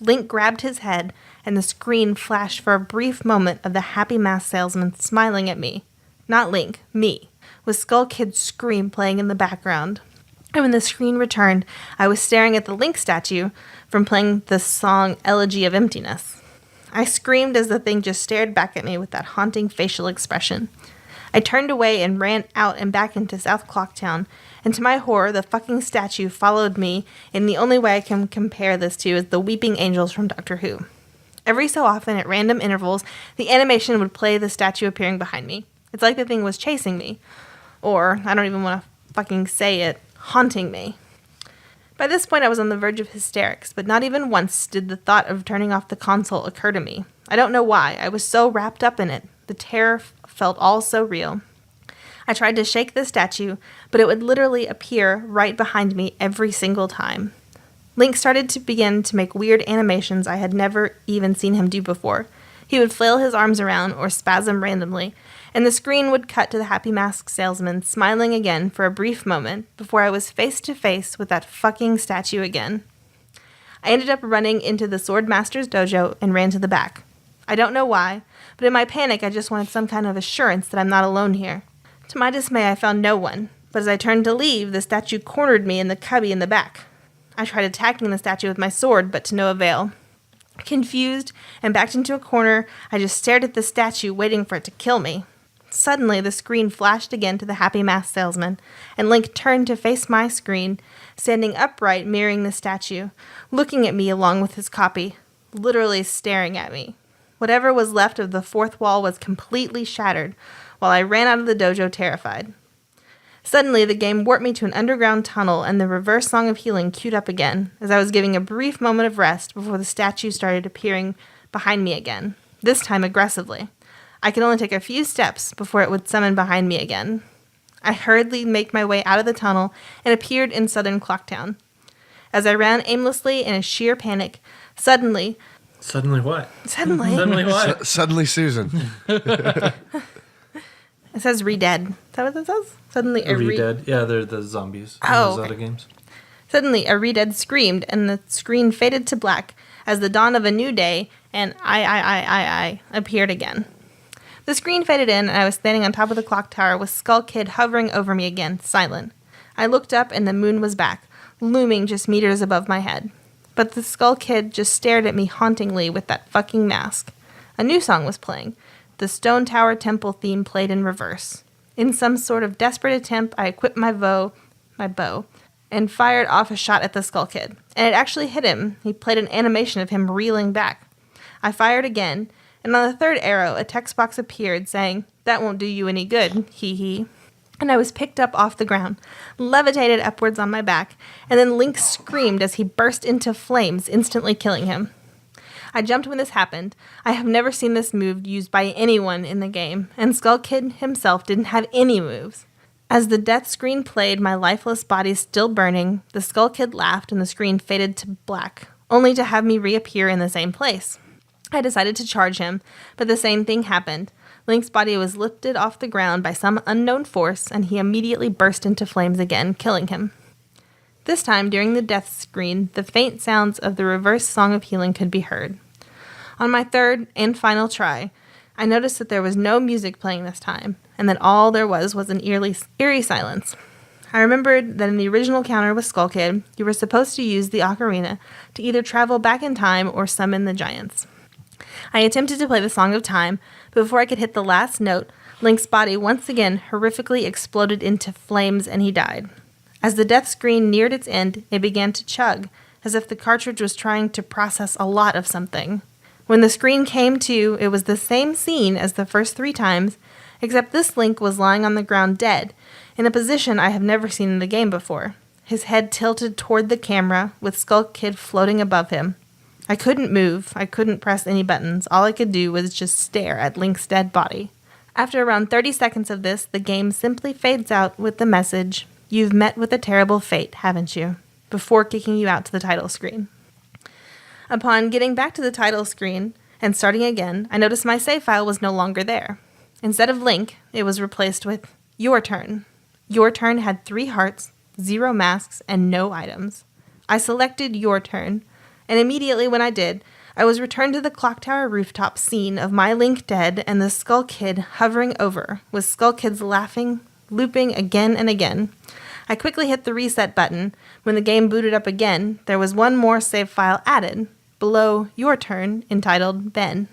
Link grabbed his head, and the screen flashed for a brief moment of the happy mask salesman smiling at me. Not Link, me, with Skull Kid's scream playing in the background. And when the screen returned, I was staring at the Link statue from playing the song Elegy of Emptiness. I screamed as the thing just stared back at me with that haunting facial expression. I turned away and ran out and back into South Clocktown, and to my horror, the fucking statue followed me in the only way I can compare this to is the weeping angels from Doctor Who. Every so often, at random intervals, the animation would play the statue appearing behind me. It's like the thing was chasing me. Or, I don't even want to fucking say it, haunting me. By this point, I was on the verge of hysterics, but not even once did the thought of turning off the console occur to me. I don't know why. I was so wrapped up in it. The terror felt all so real. I tried to shake the statue, but it would literally appear right behind me every single time. Link started to begin to make weird animations I had never even seen him do before. He would flail his arms around or spasm randomly, and the screen would cut to the happy mask salesman smiling again for a brief moment before I was face to face with that fucking statue again. I ended up running into the Sword Master's dojo and ran to the back. I don't know why, but in my panic I just wanted some kind of assurance that I'm not alone here. To my dismay, I found no one, but as I turned to leave, the statue cornered me in the cubby in the back. I tried attacking the statue with my sword, but to no avail. Confused and backed into a corner, I just stared at the statue, waiting for it to kill me. Suddenly, the screen flashed again to the happy mask salesman, and Link turned to face my screen, standing upright, mirroring the statue, looking at me along with his copy, literally staring at me. Whatever was left of the fourth wall was completely shattered, while I ran out of the dojo terrified. Suddenly, the game warped me to an underground tunnel, and the reverse song of healing queued up again, as I was giving a brief moment of rest before the statue started appearing behind me again, this time aggressively. I could only take a few steps before it would summon behind me again. I hurriedly made my way out of the tunnel and appeared in southern Clocktown. As I ran aimlessly in a sheer panic, suddenly... Suddenly what? Suddenly... Suddenly what? Suddenly Susan. It says re-dead. Is that what it says? Suddenly a Re-dead. Yeah, they're the zombies in Oh, the Zelda okay. games. Suddenly a re-dead screamed, and the screen faded to black as the dawn of a new day, and I appeared again. The screen faded in, and I was standing on top of the clock tower with Skull Kid hovering over me again, silent. I looked up, and the moon was back, looming just meters above my head. But the Skull Kid just stared at me hauntingly with that fucking mask. A new song was playing. The Stone Tower Temple theme played in reverse. In some sort of desperate attempt, I equipped my bow, and fired off a shot at the Skull Kid. And it actually hit him. He played an animation of him reeling back. I fired again, and on the third arrow, a text box appeared saying, "That won't do you any good, hee hee." And I was picked up off the ground, levitated upwards on my back, and then Link screamed as he burst into flames, instantly killing him. I jumped when this happened. I have never seen this move used by anyone in the game, and Skull Kid himself didn't have any moves. As the death screen played, my lifeless body still burning, the Skull Kid laughed and the screen faded to black, only to have me reappear in the same place. I decided to charge him, but the same thing happened. Link's body was lifted off the ground by some unknown force, and he immediately burst into flames again, killing him. This time, during the death screen, the faint sounds of the reverse Song of Healing could be heard. On my third and final try, I noticed that there was no music playing this time, and that all there was an eerie silence. I remembered that in the original counter with Skull Kid, you were supposed to use the ocarina to either travel back in time or summon the giants. I attempted to play the Song of Time, but before I could hit the last note, Link's body once again horrifically exploded into flames and he died. As the death screen neared its end, it began to chug, as if the cartridge was trying to process a lot of something. When the screen came to, it was the same scene as the first 3 times, except this Link was lying on the ground dead, in a position I have never seen in the game before. His head tilted toward the camera, with Skull Kid floating above him. I couldn't move, I couldn't press any buttons, all I could do was just stare at Link's dead body. After around 30 seconds of this, the game simply fades out with the message, "You've met with a terrible fate, haven't you?" before kicking you out to the title screen. Upon getting back to the title screen and starting again, I noticed my save file was no longer there. Instead of Link, it was replaced with Your Turn. Your Turn had 3 hearts, 0 masks, and no items. I selected Your Turn, and immediately when I did, I was returned to the clock tower rooftop scene of my Link dead and the Skull Kid hovering over, with Skull Kids laughing, looping again and again. I quickly hit the reset button. When the game booted up again, there was one more save file added, below Your Turn, entitled Ben.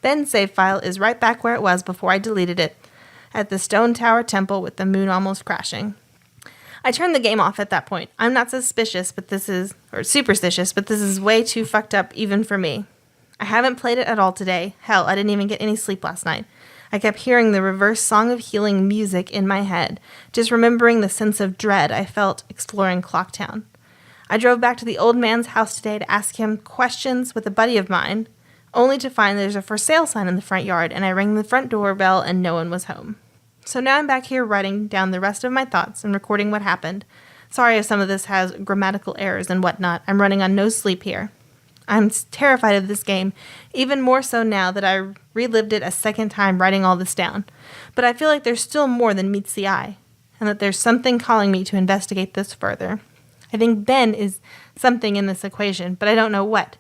Ben's save file is right back where it was before I deleted it, at the Stone Tower Temple with the moon almost crashing. I turned the game off at that point. I'm not superstitious, but this is way too fucked up even for me. I haven't played it at all today. Hell, I didn't even get any sleep last night. I kept hearing the reverse Song of Healing music in my head, just remembering the sense of dread I felt exploring Clocktown. I drove back to the old man's house today to ask him questions with a buddy of mine, only to find there's a for sale sign in the front yard, and I rang the front doorbell and no one was home. So now I'm back here writing down the rest of my thoughts and recording what happened. Sorry if some of this has grammatical errors and whatnot. I'm running on no sleep here. I'm terrified of this game, even more so now that I relived it a second time writing all this down. But I feel like there's still more than meets the eye, and that there's something calling me to investigate this further. I think Ben is something in this equation, but I don't know what.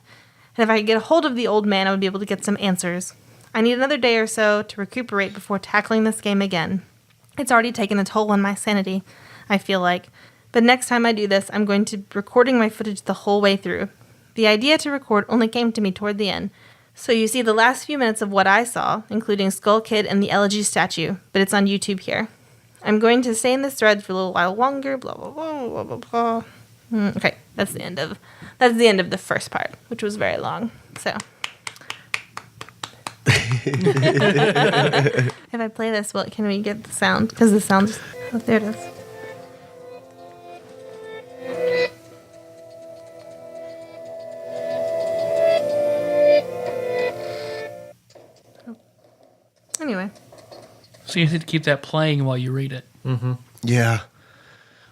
And if I could get a hold of the old man, I would be able to get some answers. I need another day or so to recuperate before tackling this game again. It's already taken a toll on my sanity, I feel like. But next time I do this, I'm going to be recording my footage the whole way through. The idea to record only came to me toward the end. So you see the last few minutes of what I saw, including Skull Kid and the elegy statue, but it's on YouTube here. I'm going to stay in this thread for a little while longer, blah, blah, blah, blah, blah, blah. Okay, that's the end of the first part, which was very long. So if I play this, well, can we get the sound? Because the sound, oh, there it is. Anyway. So you have to keep that playing while you read it. Mm-hmm. Yeah.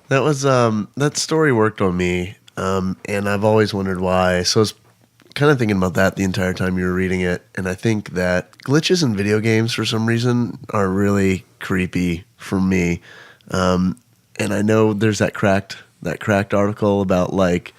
That was that story worked on me, and I've always wondered why. So I was kind of thinking about that the entire time you were reading it, and I think that glitches in video games for some reason are really creepy for me. And I know there's that cracked article about like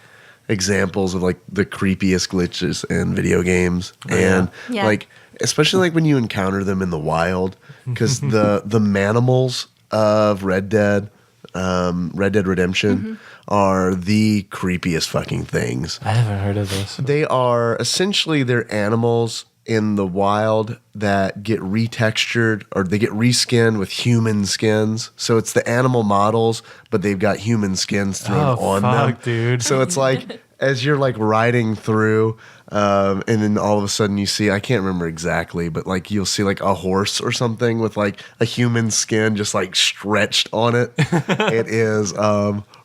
examples of like the creepiest glitches in video games, and Yeah. like especially like when you encounter them in the wild, because the manimals of Red Dead Redemption are the creepiest fucking things. I haven't heard of this. They are essentially they're animals in the wild that get retextured or they get reskinned with human skins. So it's the animal models, but they've got human skins thrown on them. Dude. So it's like as you're like riding through, and then all of a sudden you see, I can't remember exactly, but like you'll see like a horse or something with like a human skin just like stretched on it. It is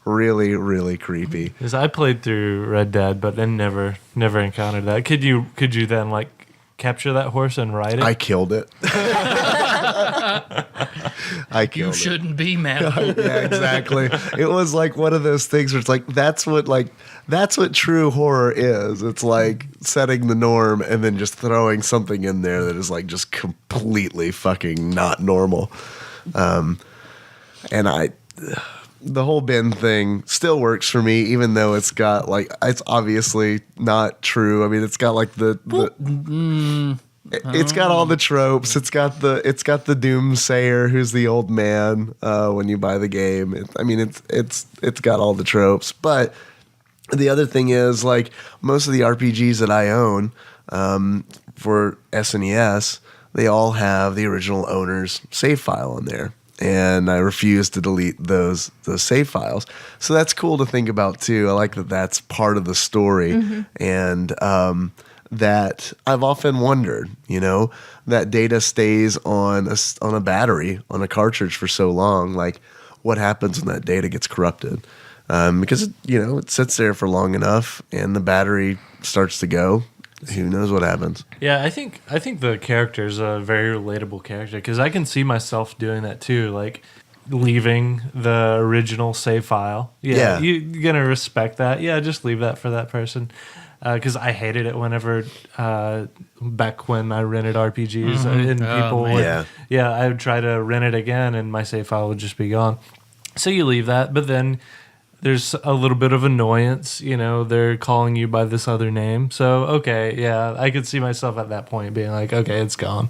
really, really creepy. Because I played through Red Dead, but then never encountered that. Could you then like capture that horse and ride it? I killed it. I You killed it. shouldn't be mad. Yeah, exactly. It was like one of those things where it's like that's what true horror is. It's like setting the norm and then just throwing something in there that is like just completely fucking not normal. And the whole bin thing still works for me, even though it's got like it's obviously not true. I mean, it's got like it's got all the tropes. It's got the doomsayer who's the old man when you buy the game. It's got all the tropes. But the other thing is like most of the RPGs that I own for SNES, they all have the original owner's save file on there. And I refuse to delete those save files. So that's cool to think about too. I like that that's part of the story. And that I've often wondered, that data stays on a battery, on a cartridge for so long. Like, what happens when that data gets corrupted? Because, it sits there for long enough and the battery starts to go. Who knows what happens? Yeah, I think the character is a very relatable character because I can see myself doing that too, like leaving the original save file. Yeah. You're gonna respect that. Yeah, just leave that for that person. Because I hated it whenever back when I rented RPGs and people would, I would try to rent it again and my save file would just be gone. So you leave that, but then there's a little bit of annoyance, they're calling you by this other name. So, okay, yeah, I could see myself at that point being like, okay, it's gone.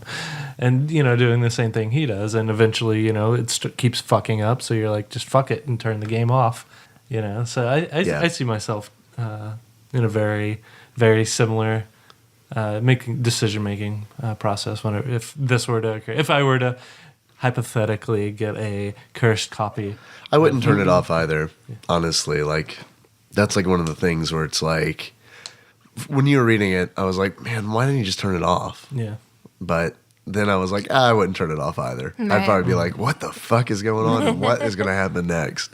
And, doing the same thing he does. And eventually, it keeps fucking up. So you're like, just fuck it and turn the game off, So I see myself in a very, very similar decision-making process if this were to occur. If I were to hypothetically get a cursed copy. I wouldn't turn it off either, honestly. Like, that's like one of the things where it's like, when you were reading it, I was like, man, why didn't you just turn it off? Yeah. But then I was like, I wouldn't turn it off either. Right. I'd probably be like, what the fuck is going on and what is going to happen next?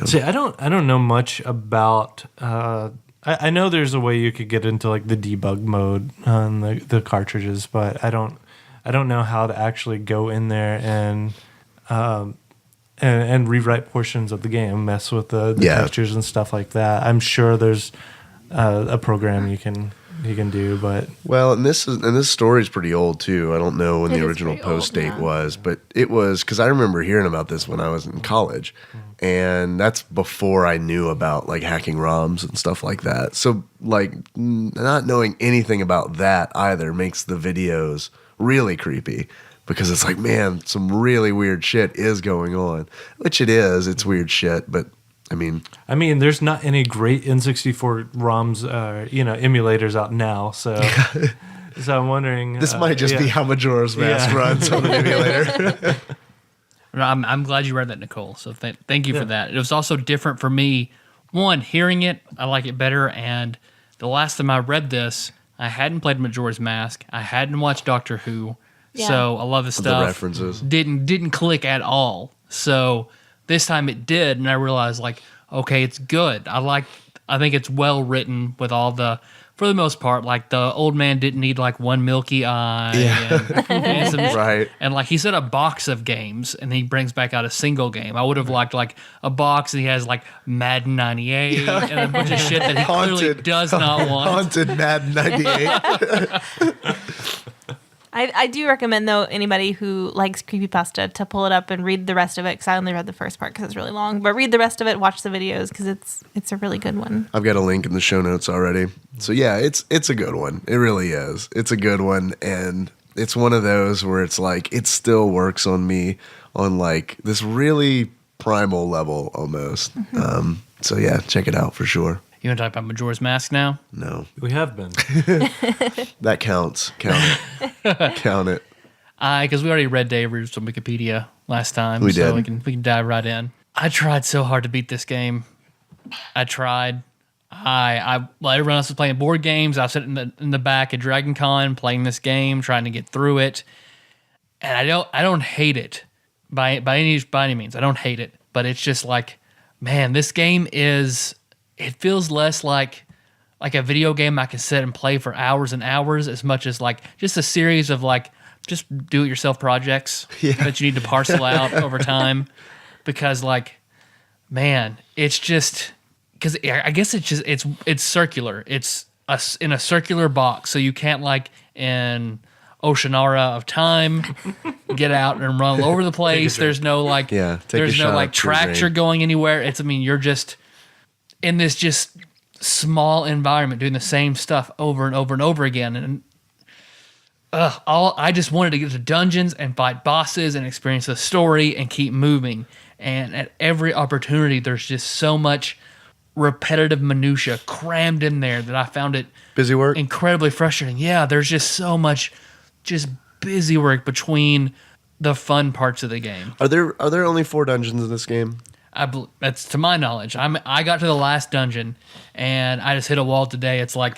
See, I don't know much about. I know there's a way you could get into like the debug mode on the cartridges, but I don't know how to actually go in there and rewrite portions of the game, mess with the textures and stuff like that. I'm sure there's a program you can do, but and this story's pretty old too. I don't know when It the is original pretty old, post date yeah. was, but it was because I remember hearing about this when I was in college, and that's before I knew about like hacking ROMs and stuff like that. So like not knowing anything about that either makes the videos really creepy. Because it's like, man, some really weird shit is going on. Which it is. It's weird shit, but I mean, there's not any great N64 ROMs, emulators out now. So, so I'm wondering. this might just be how Majora's Mask runs on an emulator. I'm glad you read that, Nicole. So thank you for that. It was also different for me. One, hearing it, I like it better. And the last time I read this, I hadn't played Majora's Mask. I hadn't watched Doctor Who. Yeah. So a lot of the stuff references didn't click at all. So this time it did, and I realized like, okay, it's good. I think it's well written with all the, for the most part, like the old man didn't need like one milky eye, and some, Right. And like he said, a box of games, and he brings back out a single game. I would have liked like a box, and he has like Madden 98 and a bunch of shit that he clearly does not want. Haunted Madden 98. I do recommend, though, anybody who likes creepypasta to pull it up and read the rest of it, because I only read the first part because it's really long. But read the rest of it, watch the videos, because it's a really good one. I've got a link in the show notes already. So yeah, it's a good one. It really is. It's a good one, and it's one of those where it's like it still works on me on like this really primal level almost. So yeah, check it out for sure. You want to talk about Majora's Mask now? No, We have been. that counts. Count it. Count it. Because we already read Dave's on Wikipedia last time, We so did. we can dive right in. I tried so hard to beat this game. I tried. While everyone else was playing board games, I was sitting in the back at Dragon Con playing this game, trying to get through it. And I don't hate it by any means. I don't hate it, but it's just like, man, this game is. It feels less like a video game I can sit and play for hours and hours, as much as like just a series of like do-it-yourself projects that you need to parcel out over time, because like, man, it's just because I guess it's circular. It's in a circular box, so you can't like in Oceanara of Time get out and run all over the place. There's no like there's no like tractor going anywhere. You're just in this just small environment doing the same stuff over and over and over again. And I just wanted to get to dungeons and fight bosses and experience the story and keep moving. And at every opportunity, there's just so much repetitive minutia crammed in there that I found it busy work, incredibly frustrating. Yeah, there's just so much just busy work between the fun parts of the game. Are there only 4 dungeons in this game? That's to my knowledge. I got to the last dungeon and I just hit a wall today. It's like,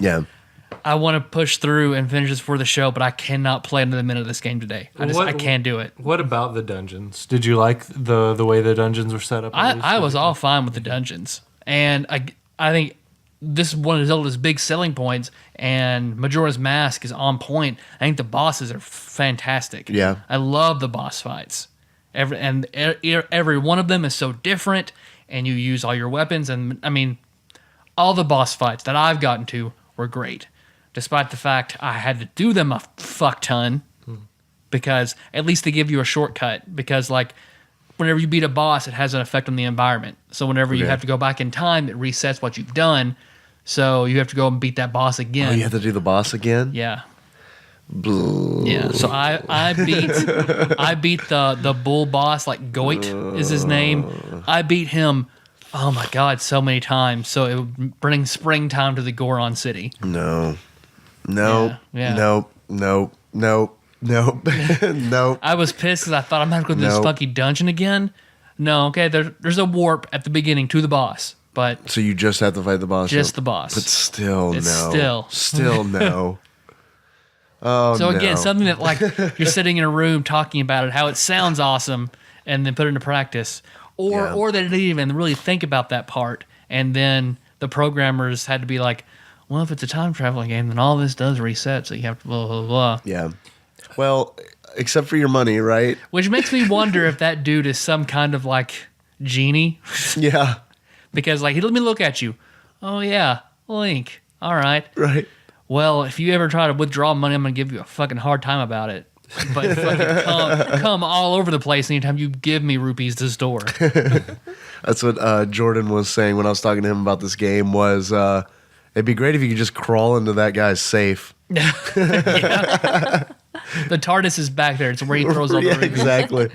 I want to push through and finish this for the show, but I cannot play another minute of this game today. I can't do it. What about the dungeons? Did you like the way the dungeons were set up? I was all fine with the dungeons, and I think this is one of Zelda's big selling points. And Majora's Mask is on point. I think the bosses are fantastic. Yeah, I love the boss fights. Every one of them is so different, and you use all your weapons. And all the boss fights that I've gotten to were great, despite the fact I had to do them a fuck ton, because at least they give you a shortcut. Because like whenever you beat a boss, it has an effect on the environment. So whenever you have to go back in time, it resets what you've done. So you have to go and beat that boss again. Oh, you have to do the boss again? Yeah. Yeah, so I beat the bull boss, like Goit is his name. I beat him, oh my god, so many times. So it would bring springtime to the Goron City. No. Yeah. Nope. I was pissed because I thought I'm not going to this funky dungeon again. No, okay, there's a warp at the beginning to the boss, but so you just have to fight the boss. Just the boss, but still no. Oh, so again, something that like you're sitting in a room talking about it, how it sounds awesome, and then put it into practice, or they didn't even really think about that part, and then the programmers had to be like, well, if it's a time traveling game, then all this does reset, so you have to blah blah blah. Yeah, well, except for your money, right? Which makes me wonder if that dude is some kind of like genie. Yeah, because like he let me look at you. Oh yeah, Link. All right. Right. Well, if you ever try to withdraw money, I'm going to give you a fucking hard time about it. But fucking come all over the place anytime you give me rupees to store. That's what Jordan was saying when I was talking to him about this game was it'd be great if you could just crawl into that guy's safe. The TARDIS is back there. It's where he throws all the rupees. Exactly.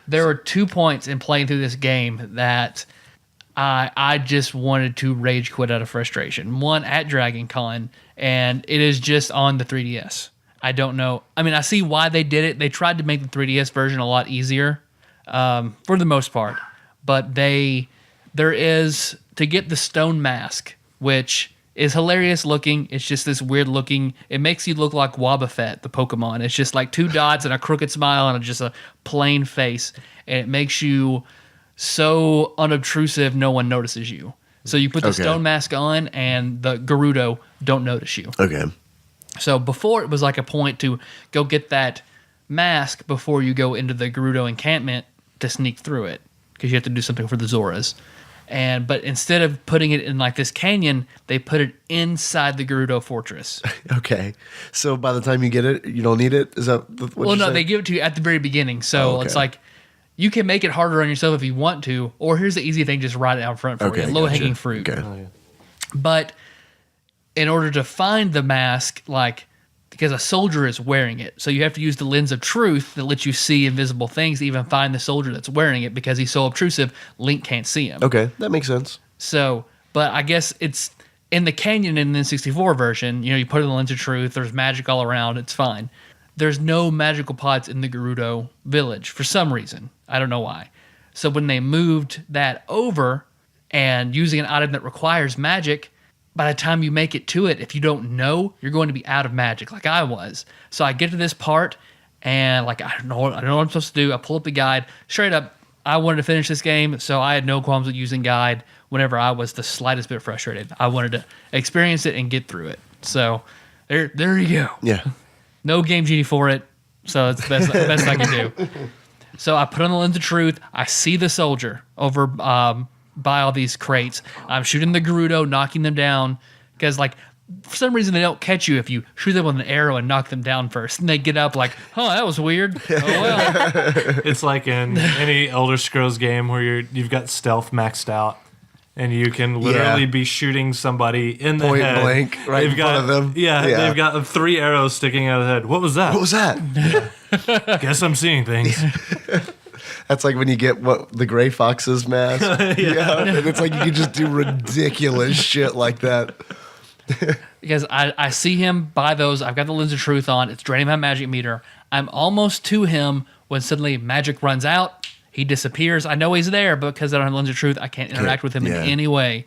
There were 2 points in playing through this game that I just wanted to rage quit out of frustration. One at Dragon Con, and it is just on the 3DS. I don't know. I see why they did it. They tried to make the 3DS version a lot easier, for the most part. But there is, to get the stone mask, which is hilarious looking. It's just this weird looking. It makes you look like Wobbuffet, the Pokemon. It's just like 2 dots and a crooked smile and just a plain face. And it makes you so unobtrusive, no one notices you. So you put the stone mask on, and the Gerudo don't notice you. Okay. So before, it was like a point to go get that mask before you go into the Gerudo encampment to sneak through it, because you have to do something for the Zoras. But instead of putting it in like this canyon, they put it inside the Gerudo fortress. Okay. So by the time you get it, you don't need it? Is that what well, no, they give it to you at the very beginning. So it's like, you can make it harder on yourself if you want to, or here's the easy thing, just write it out front for you. Low-hanging fruit. Okay. Oh, yeah. But in order to find the mask, like, because a soldier is wearing it, so you have to use the lens of truth that lets you see invisible things to even find the soldier that's wearing it, because he's so obtrusive, Link can't see him. Okay, that makes sense. So, but I guess it's in the Canyon in the N64 version, you put it in the lens of truth, there's magic all around, it's fine. There's no magical pots in the Gerudo village for some reason. I don't know why. So when they moved that over and using an item that requires magic, by the time you make it to it, if you don't know, you're going to be out of magic, like I was. So I get to this part, and like I don't know what I'm supposed to do. I pull up the guide. Straight up, I wanted to finish this game, so I had no qualms with using guide whenever I was the slightest bit frustrated. I wanted to experience it and get through it. So there you go. Yeah. No Game Genie for it. So it's the best I can do. So I put on the lens of truth. I see the soldier over by all these crates. I'm shooting the Gerudo, knocking them down because like for some reason they don't catch you if you shoot them with an arrow and knock them down first. And they get up like, oh, that was weird. Oh well. It's like in any Elder Scrolls game where you've got stealth maxed out. And you can literally be shooting somebody in the Point head. blank, right in front of them. Yeah, Yeah. they've got 3 arrows sticking out of the head. What was that? What was that? Guess I'm seeing things. That's like when you get the Gray Fox's mask. Yeah. And it's like you can just do ridiculous shit like that. Because I see him buy those. I've got the lens of truth on. It's draining my magic meter. I'm almost to him when suddenly magic runs out. He disappears. I know he's there, but because I don't have lens of truth, I can't interact with him in any way.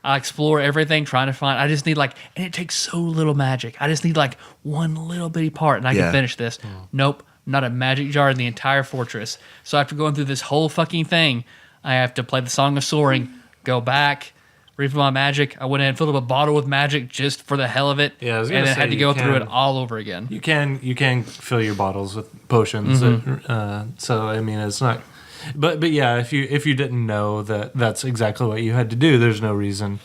I explore everything, trying to find. I just need and it takes so little magic. I just need one little bitty part, and I can finish this. Nope, not a magic jar in the entire fortress. So after going through this whole fucking thing, I have to play the Song of Soaring, go back, refill my magic. I went in and filled up a bottle with magic just for the hell of it. Yeah, I was and gonna then say had to you go through can- it all over again. You can fill your bottles with potions. So I mean, it's not. But yeah, if you didn't know that that's exactly what you had to do, there's no reason.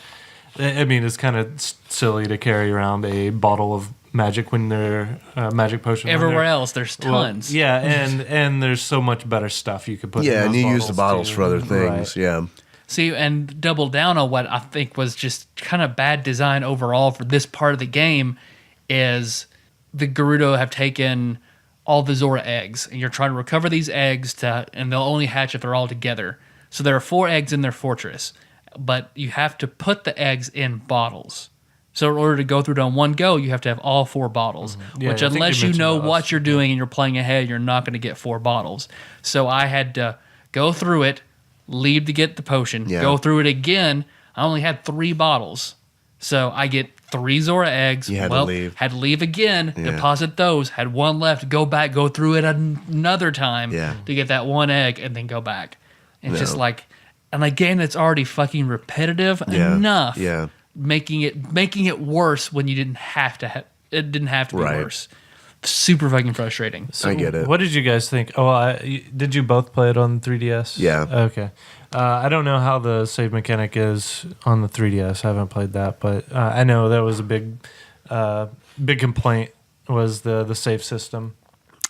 I mean, it's kind of silly to carry around a bottle of magic when they're magic potion. when Everywhere they're- else, there's well, tons. yeah, and there's so much better stuff you could put. in Yeah, and those you use the bottles too. for other things. Right. Yeah. See, and double down on what I think was just kind of bad design overall for this part of the game is the Gerudo have taken all the Zora eggs, and you're trying to recover these eggs and they'll only hatch if they're all together. So there are 4 eggs in their fortress, but you have to put the eggs in bottles. So in order to go through it on one go, you have to have all 4 bottles, Yeah, which I think unless you you know mentioned what those. you're doing and you're playing ahead, you're not going to get 4 bottles. So I had to go through it, leave to get the potion, go through it again. I only had 3 bottles. So I get 3 Zora eggs. You had to leave. Had to leave again, Yeah. deposit those, had 1 left, go back, go through it another time Yeah. to get that 1 egg, and then go back. And just and a game that's already fucking repetitive enough, making it worse when you didn't have to it didn't have to be Right. worse. Super fucking frustrating. I get it. What did you guys think? Oh, did you both play it on 3DS? Yeah. Okay. I don't know how the save mechanic is on the 3DS. I haven't played that, but I know that was a big complaint was the save system.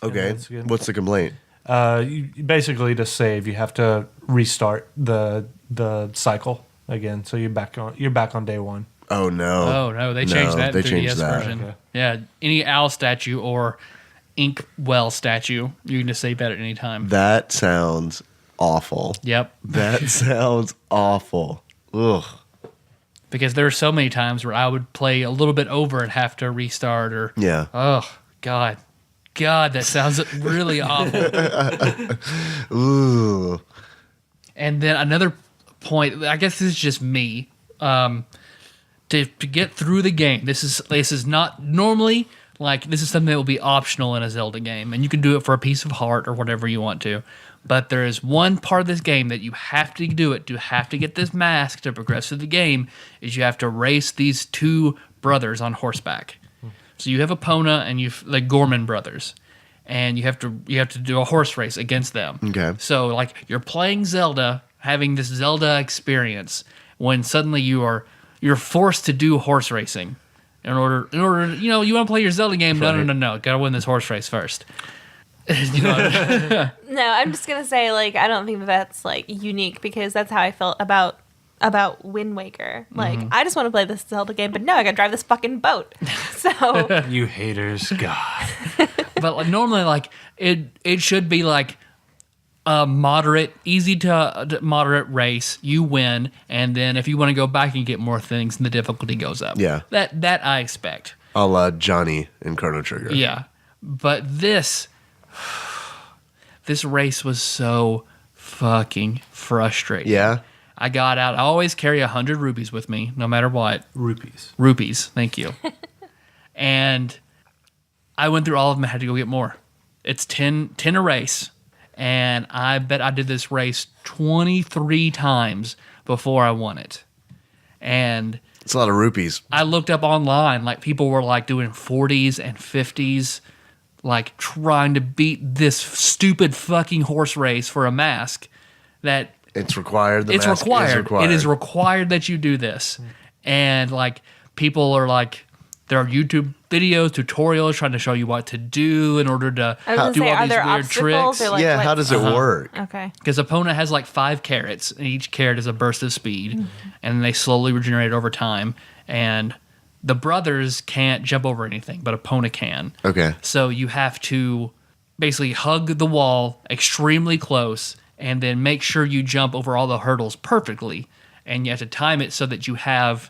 Okay. that's good. What's the complaint? Basically, to save, you have to restart the cycle again. So you're back on day 1. Oh no. Oh no, they changed that in they 3DS changed that. version. Okay. Yeah, any owl statue or inkwell statue, you can just save that at any time. That sounds awful. Yep. That sounds awful. Ugh. Because there are so many times where I would play a little bit over and have to restart or Yeah. oh God, that sounds really awful. Ooh. And then another point, I guess this is just me. To get through the game, this is not normally this is something that will be optional in a Zelda game, and you can do it for a piece of heart or whatever you want to. But there is one part of this game that you have to do it to have to get this mask to progress through the game. Is you have to race these 2 brothers on horseback. So you have Epona and you've the Gorman brothers, and you have to do a horse race against them. Okay. So you're playing Zelda, having this Zelda experience, when suddenly you're forced to do horse racing in order you want to play your Zelda game. Right. No, gotta win this horse race first. You know, No, I'm just gonna say I don't think that's unique because that's how I felt about Wind Waker. I just want to play this Zelda game, but no, I gotta drive this fucking boat. So You haters, God. but normally it should be a moderate, easy to moderate race. You win, and then if you want to go back and get more things, then the difficulty goes up. Yeah. that I expect. A la Johnny in Chrono Trigger. Yeah, but this race was so fucking frustrating. Yeah. I got out. I always carry 100 rupees with me, no matter what. Rupees. Thank you. And I went through all of them. I had to go get more. It's 10 a race. And I bet I did this race 23 times before I won it. And It's a lot of rupees. I looked up online, people were doing 40s and 50s like trying to beat this stupid fucking horse race for a mask that It's required. It is required that you do this. And like people are like, there are YouTube videos, tutorials trying to show you what to do in order to I was gonna do say, all are these there weird obstacles tricks. or like how does it work? Okay. Because opponent has like 5 carrots, and each carrot is a burst of speed, and they slowly regenerate over time. And the brothers can't jump over anything, but opponent can. Okay. So you have to basically hug the wall extremely close, and then make sure you jump over all the hurdles perfectly. And you have to time it so that you have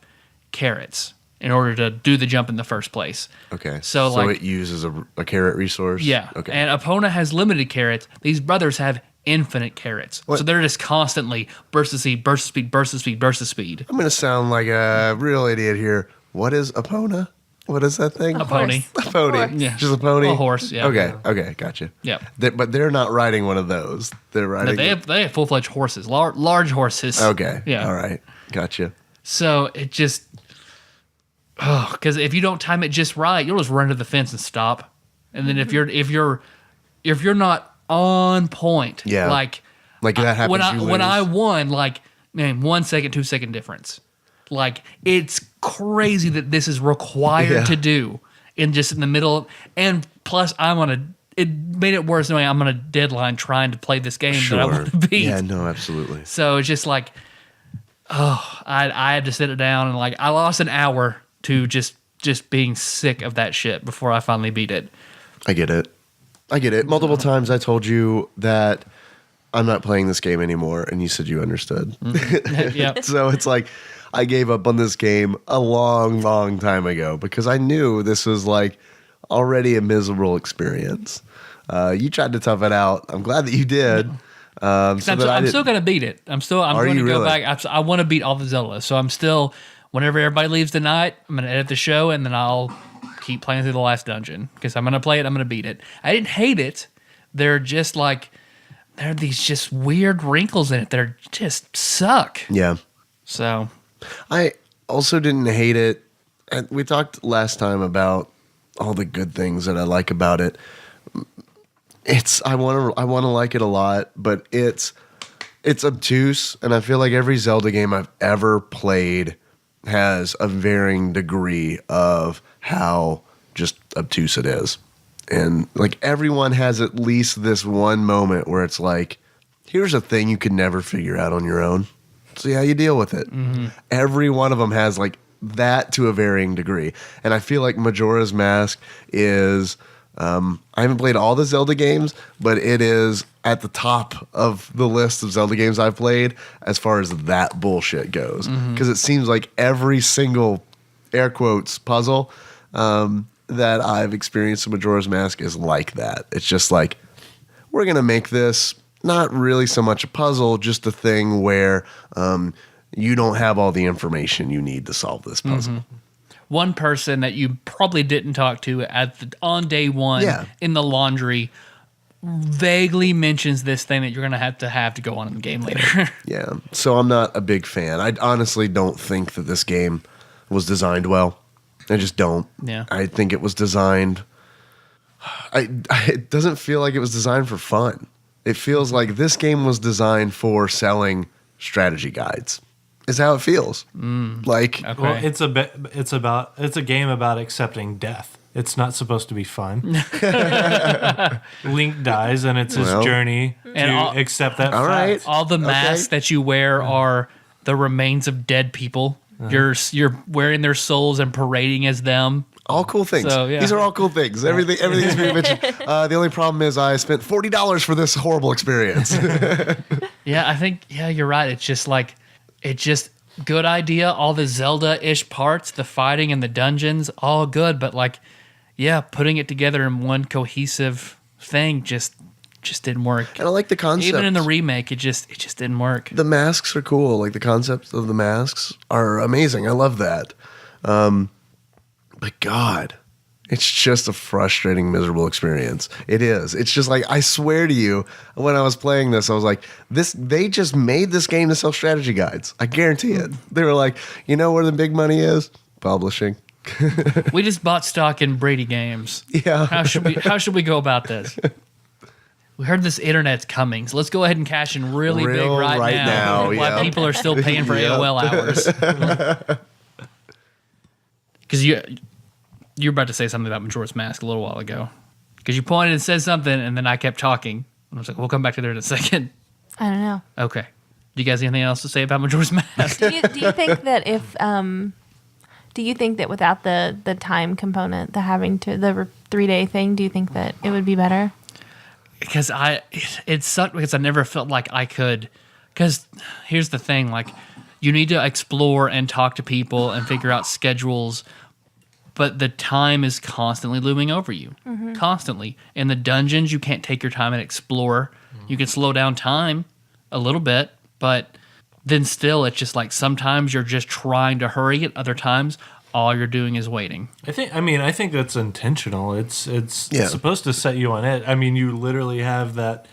carrots in order to do the jump in the first place. Okay. So, like, it uses a carrot resource? yeah. Okay. And opponent has limited carrots. These brothers have infinite carrots. What? So they're just constantly burst of speed, burst of speed, burst of speed, burst of speed. I'm going to sound like a real idiot here. What is a pona? What is that thing? A pony. A pony. Horse. Yeah. Just a pony? A horse, yeah. Okay, gotcha. Yeah. But they're not riding one of those. They're riding... They have full-fledged horses, large horses. Okay. Yeah. All right. Gotcha. So it just... Oh, because if you don't time it just right, you'll just run to the fence and stop. And then if you're not on point, Yeah. like that happens, when I won, like, man, 1 second, 2 second difference. Like, it's crazy that this is required to do in the middle. And plus, it made it worse knowing I'm on a deadline trying to play this game that I want to beat. Yeah, no, absolutely. So it's just like, I had to sit it down, and like I lost an hour to just being sick of that shit before I finally beat it. I get it. Multiple times I told you that I'm not playing this game anymore, and you said you understood. Yeah. So it's like I gave up on this game a long, long time ago because I knew this was like already a miserable experience. You tried to tough it out. I'm glad that you did. I'm still gonna beat it. I'm going to go really? back. I want to beat all the Zelda. So I'm still, whenever everybody leaves tonight, I'm gonna edit the show, and then I'll keep playing through the last dungeon because I'm gonna play it. I'm gonna beat it. I didn't hate it. There are these just weird wrinkles in it that are just suck. Yeah. So I also didn't hate it. And we talked last time about all the good things that I like about it. I want to like it a lot, but it's obtuse, and I feel like every Zelda game I've ever played has a varying degree of how just obtuse it is. And like everyone has at least this one moment where it's like, here's a thing you could never figure out on your own. See how you deal with it. Mm-hmm. Every one of them has like that to a varying degree. And I feel like Majora's Mask is, I haven't played all the Zelda games, but it is at the top of the list of Zelda games I've played as far as that bullshit goes. Because it seems like every single, air quotes, puzzle that I've experienced in Majora's Mask is like that. It's just like, we're going to make this not really so much a puzzle, just a thing where you don't have all the information you need to solve this puzzle. Mm-hmm. One person that you probably didn't talk to on day one in the laundry vaguely mentions this thing that you're going to have to go on in the game later. Yeah. So I'm not a big fan. I honestly don't think that this game was designed well. I just don't. Yeah. I think it was designed... it doesn't feel like it was designed for fun. It feels like this game was designed for selling strategy guides. Is how it feels. Like, Okay. Well, it's a game about accepting death. It's not supposed to be fun. Link dies, and it's his journey to accept that all fact. right. All the masks that you wear are the remains of dead people. You're wearing their souls and parading as them. all cool things. So, yeah. These are all cool things. Everything's being mentioned. The only problem is I spent $40 for this horrible experience. Yeah, I think, you're right. It's just good idea. All the Zelda-ish parts, the fighting and the dungeons, all good. But putting it together in one cohesive thing just didn't work. And I like the concept. Even in the remake, it just didn't work. The masks are cool. Like the concepts of the masks are amazing. I love that. But God, it's just a frustrating, miserable experience. It is. It's just like, I swear to you, when I was playing this, I was like, they just made this game to sell strategy guides. I guarantee it. They were like, you know where the big money is? Publishing. We just bought stock in Brady Games. Yeah. How should we go about this? We heard this internet's coming, so let's go ahead and cash in really big Real right right now now, while yeah. people are still paying for AOL hours. Because you were about to say something about Majora's Mask a little while ago. Because you pointed and said something, and then I kept talking. And I was like, we'll come back to there in a second. I don't know. Okay. Do you guys have anything else to say about Majora's Mask? Do you think that if do you think that without the time component, the 3-day thing, do you think that it would be better? Because it sucked because I never felt like I could. Because here's the thing, like, you need to explore and talk to people and figure out schedules, but the time is constantly looming over you. Constantly. In the dungeons, you can't take your time and explore. You can slow down time a little bit, but then still, it's just like sometimes you're just trying to hurry, and other times all you're doing is waiting. I think that's intentional. It's Yeah. supposed to set you on edge. I mean, you literally have that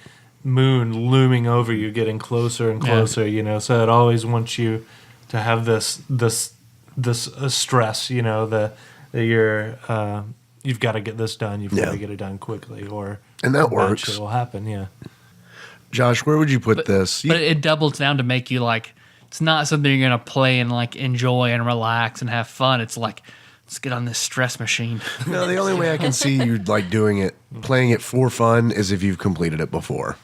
moon looming over you, getting closer and closer. You know, so it always wants you to have this stress. You know, that you're you've got to get this done. You've got to get it done quickly, And that bad works. shit will happen. Yeah. Josh, where would you put this? But it doubles down to make you like, it's not something you're going to play and like enjoy and relax and have fun. It's like, let's get on this stress machine. No, the only way I can see you like doing it, playing it for fun, is if you've completed it before,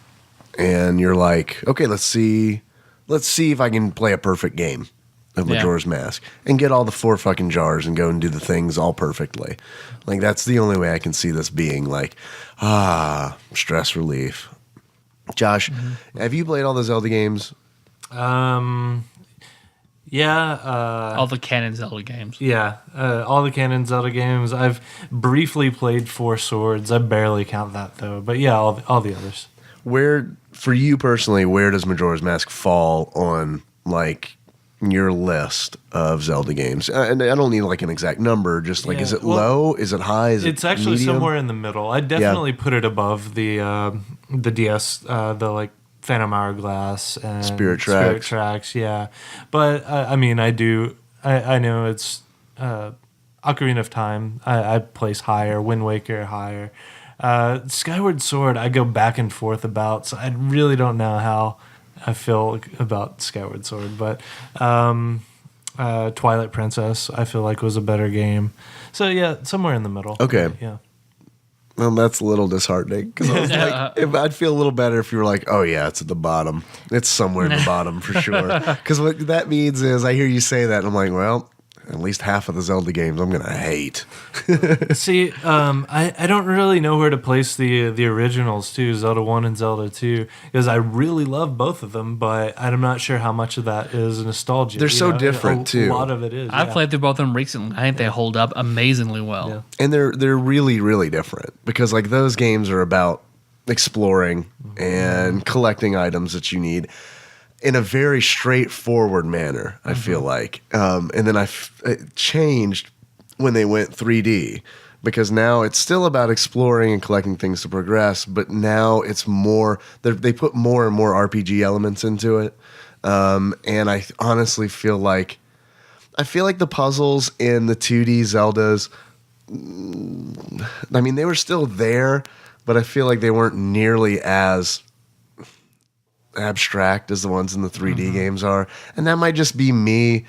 and you're like, okay, let's see if I can play a perfect game of Majora's Mask and get all the 4 fucking jars and go and do the things all perfectly. Like, that's the only way I can see this being like, stress relief. Josh, have you played all the Zelda games? Yeah. All the canon Zelda games. Yeah, all the canon Zelda games. I've briefly played Four Swords. I barely count that though. But yeah, all the others. Where, for you personally, where does Majora's Mask fall on like your list of Zelda games? And I don't need like an exact number. Just like, is it low? Is it high? Is It's it actually medium? somewhere in the middle. I definitely put it above the DS, the like Phantom Hourglass and Spirit Tracks. Yeah, but I mean, I know it's Ocarina of Time. I place higher. Wind Waker higher. Skyward Sword, I go back and forth about. So I really don't know how I feel about Skyward Sword, but Twilight Princess, I feel like was a better game. So yeah, somewhere in the middle. Okay. Yeah. Well, that's a little disheartening because I was like, I'd feel a little better if you were like, oh yeah, it's at the bottom. It's somewhere in the bottom for sure. Because what that means is I hear you say that and I'm like, well, at least half of the Zelda games I'm gonna hate. See, I don't really know where to place the originals too, Zelda 1 and Zelda 2, because I really love both of them, but I'm not sure how much of that is nostalgia. They're so different, too. A lot of it is. I've played through both of them recently. I think they hold up amazingly well. Yeah. And they're really, really different because like those games are about exploring and collecting items that you need in a very straightforward manner, I feel like. And then it changed when they went 3D because now it's still about exploring and collecting things to progress, but now it's more, they put more and more RPG elements into it. And I honestly feel like, the puzzles in the 2D Zeldas, I mean, they were still there, but I feel like they weren't nearly as abstract as the ones in the 3D games are. And that might just be me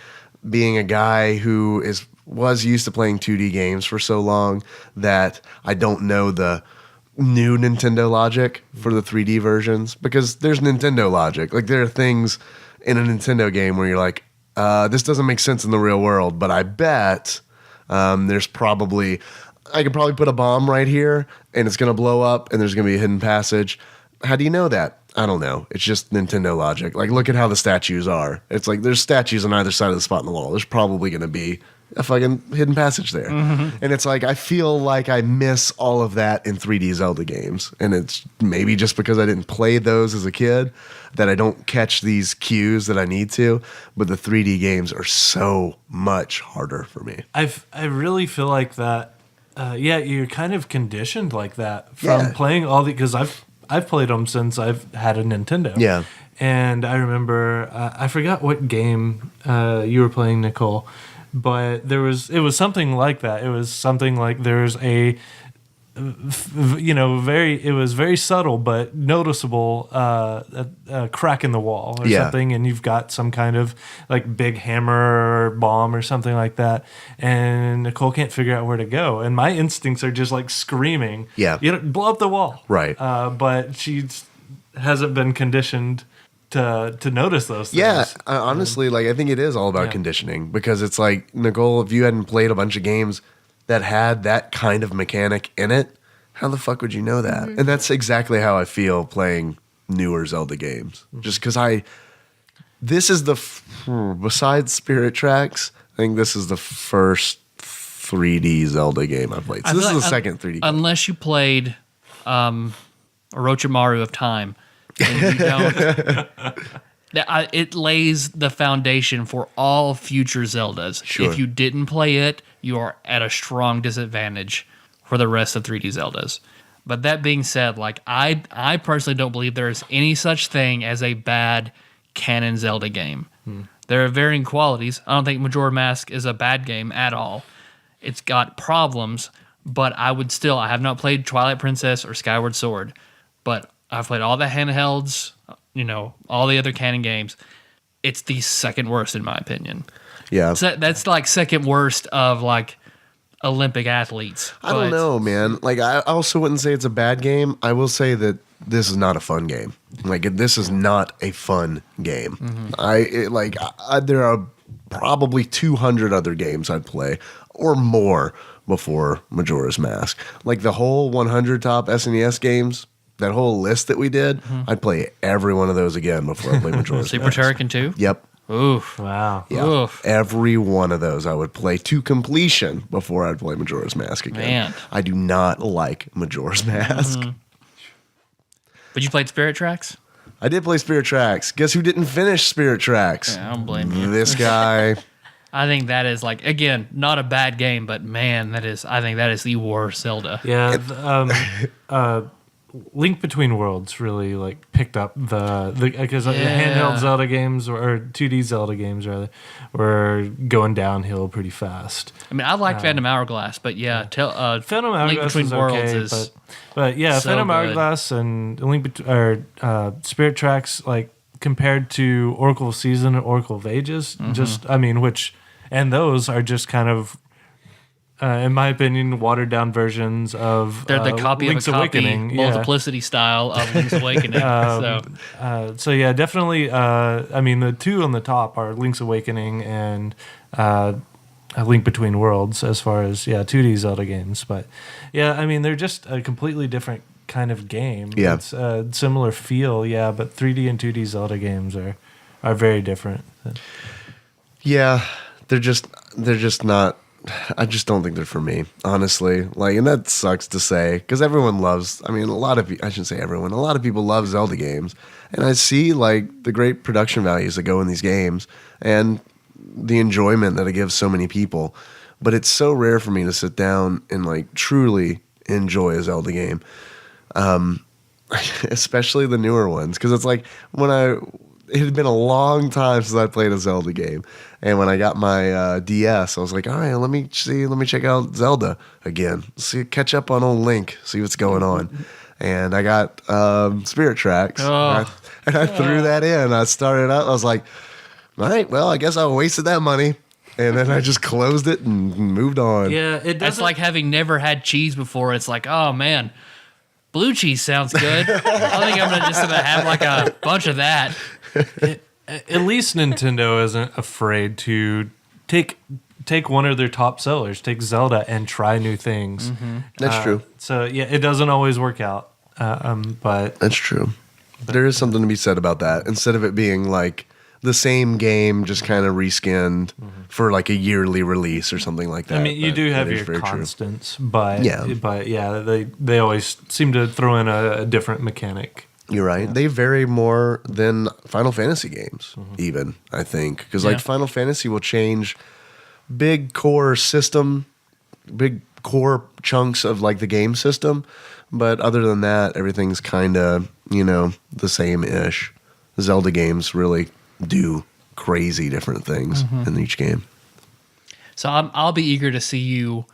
being a guy who was used to playing 2D games for so long that I don't know the new Nintendo logic for the 3D versions, because there's Nintendo logic. Like there are things in a Nintendo game where you're like, this doesn't make sense in the real world, but I bet there's probably, I could probably put a bomb right here and it's going to blow up and there's going to be a hidden passage. How do you know that? I don't know. It's just Nintendo logic. Like, look at how the statues are. It's like there's statues on either side of the spot in the wall. There's probably going to be a fucking hidden passage there. And it's like, I feel like I miss all of that in 3D Zelda games. And it's maybe just because I didn't play those as a kid that I don't catch these cues that I need to. But the 3D games are so much harder for me. I really feel like that. You're kind of conditioned like that from playing all the, because I've played them since I've had a Nintendo. Yeah. And I remember, I forgot what game you were playing, Nicole, but it was something like that. It was something like there's a it was very subtle but noticeable a crack in the wall or something, and you've got some kind of like big hammer or bomb or something like that, and Nicole can't figure out where to go, and my instincts are just like screaming, blow up the wall, right? But she hasn't been conditioned to notice those things. Yeah, honestly, like I think it is all about conditioning, because it's like, Nicole, if you hadn't played a bunch of games that had that kind of mechanic in it, how the fuck would you know that? And that's exactly how I feel playing newer Zelda games. Just because this is besides Spirit Tracks, I think this is the first 3D Zelda game I've played. So this is the second 3D game. Unless you played Orochimaru of Time, and you don't... It lays the foundation for all future Zeldas. Sure. If you didn't play it, you are at a strong disadvantage for the rest of 3D Zeldas. But that being said, like I personally don't believe there is any such thing as a bad canon Zelda game. There are varying qualities. I don't think Majora Mask is a bad game at all. It's got problems, but I have not played Twilight Princess or Skyward Sword, but I've played all the handhelds, all the other canon games. It's the second worst in my opinion. Yeah. So that's like second worst of like Olympic athletes. I don't know, man. Like, I also wouldn't say it's a bad game. I will say that this is not a fun game. Like, this is not a fun game. There are probably 200 other games I'd play or more before Majora's Mask. Like, the whole 100 top SNES games, that whole list that we did, I'd play every one of those again before I play Majora's Super Mask. Turrican 2? Yep. Oof. Wow. Yeah. Oof. Every one of those I would play to completion before I'd play Majora's Mask again. Man. I do not like Majora's Mask. But you played Spirit Tracks? I did play Spirit Tracks. Guess who didn't finish Spirit Tracks? Yeah, I don't blame you. This guy. I think that is like, again, not a bad game, but man, I think that is the worst Zelda. Yeah. Link Between Worlds really like picked up the because the handheld Zelda games or 2D Zelda games rather were going downhill pretty fast. I mean, I like Phantom Hourglass, but Phantom Link Hourglass Between is Worlds okay, is but yeah, so Phantom good. Hourglass and Spirit Tracks, like compared to Oracle of Season and Oracle of Ages, those are just kind of. In my opinion, watered down versions of they're the copy Link's of a copy, Awakening. multiplicity style of Link's Awakening. So yeah, definitely. The two on the top are Link's Awakening and A Link Between Worlds, as far as 2D Zelda games. But yeah, they're just a completely different kind of game. Yeah, it's a similar feel. Yeah, but 3D and 2D Zelda games are very different. Yeah, they're just not. I just don't think they're for me, honestly. Like, and that sucks to say, because everyone loves. I shouldn't say everyone. A lot of people love Zelda games, and I see like the great production values that go in these games and the enjoyment that it gives so many people. But it's so rare for me to sit down and like truly enjoy a Zelda game, especially the newer ones, because it's like it had been a long time since I played a Zelda game. And when I got my DS, I was like, all right, let me check out Zelda again. Catch up on old Link, see what's going on. And I got Spirit Tracks. And I threw that in. I started up. I was like, all right, well, I guess I wasted that money. And then I just closed it and moved on. Yeah, That's like having never had cheese before. It's like, oh, man, blue cheese sounds good. I think I'm just going to have like a bunch of that. At least Nintendo isn't afraid to take one of their top sellers, take Zelda, and try new things. That's true. So yeah, it doesn't always work out, but that's true. There is something to be said about that. Instead of it being like the same game, just kind of reskinned for like a yearly release or something like that. You do have your constants, but they always seem to throw in a different mechanic. You're right. Yeah. They vary more than Final Fantasy games, even, I think. Because like Final Fantasy will change big core chunks of like the game system. But other than that, everything's kind of, the same-ish. Zelda games really do crazy different things in each game. So I'll be eager to see you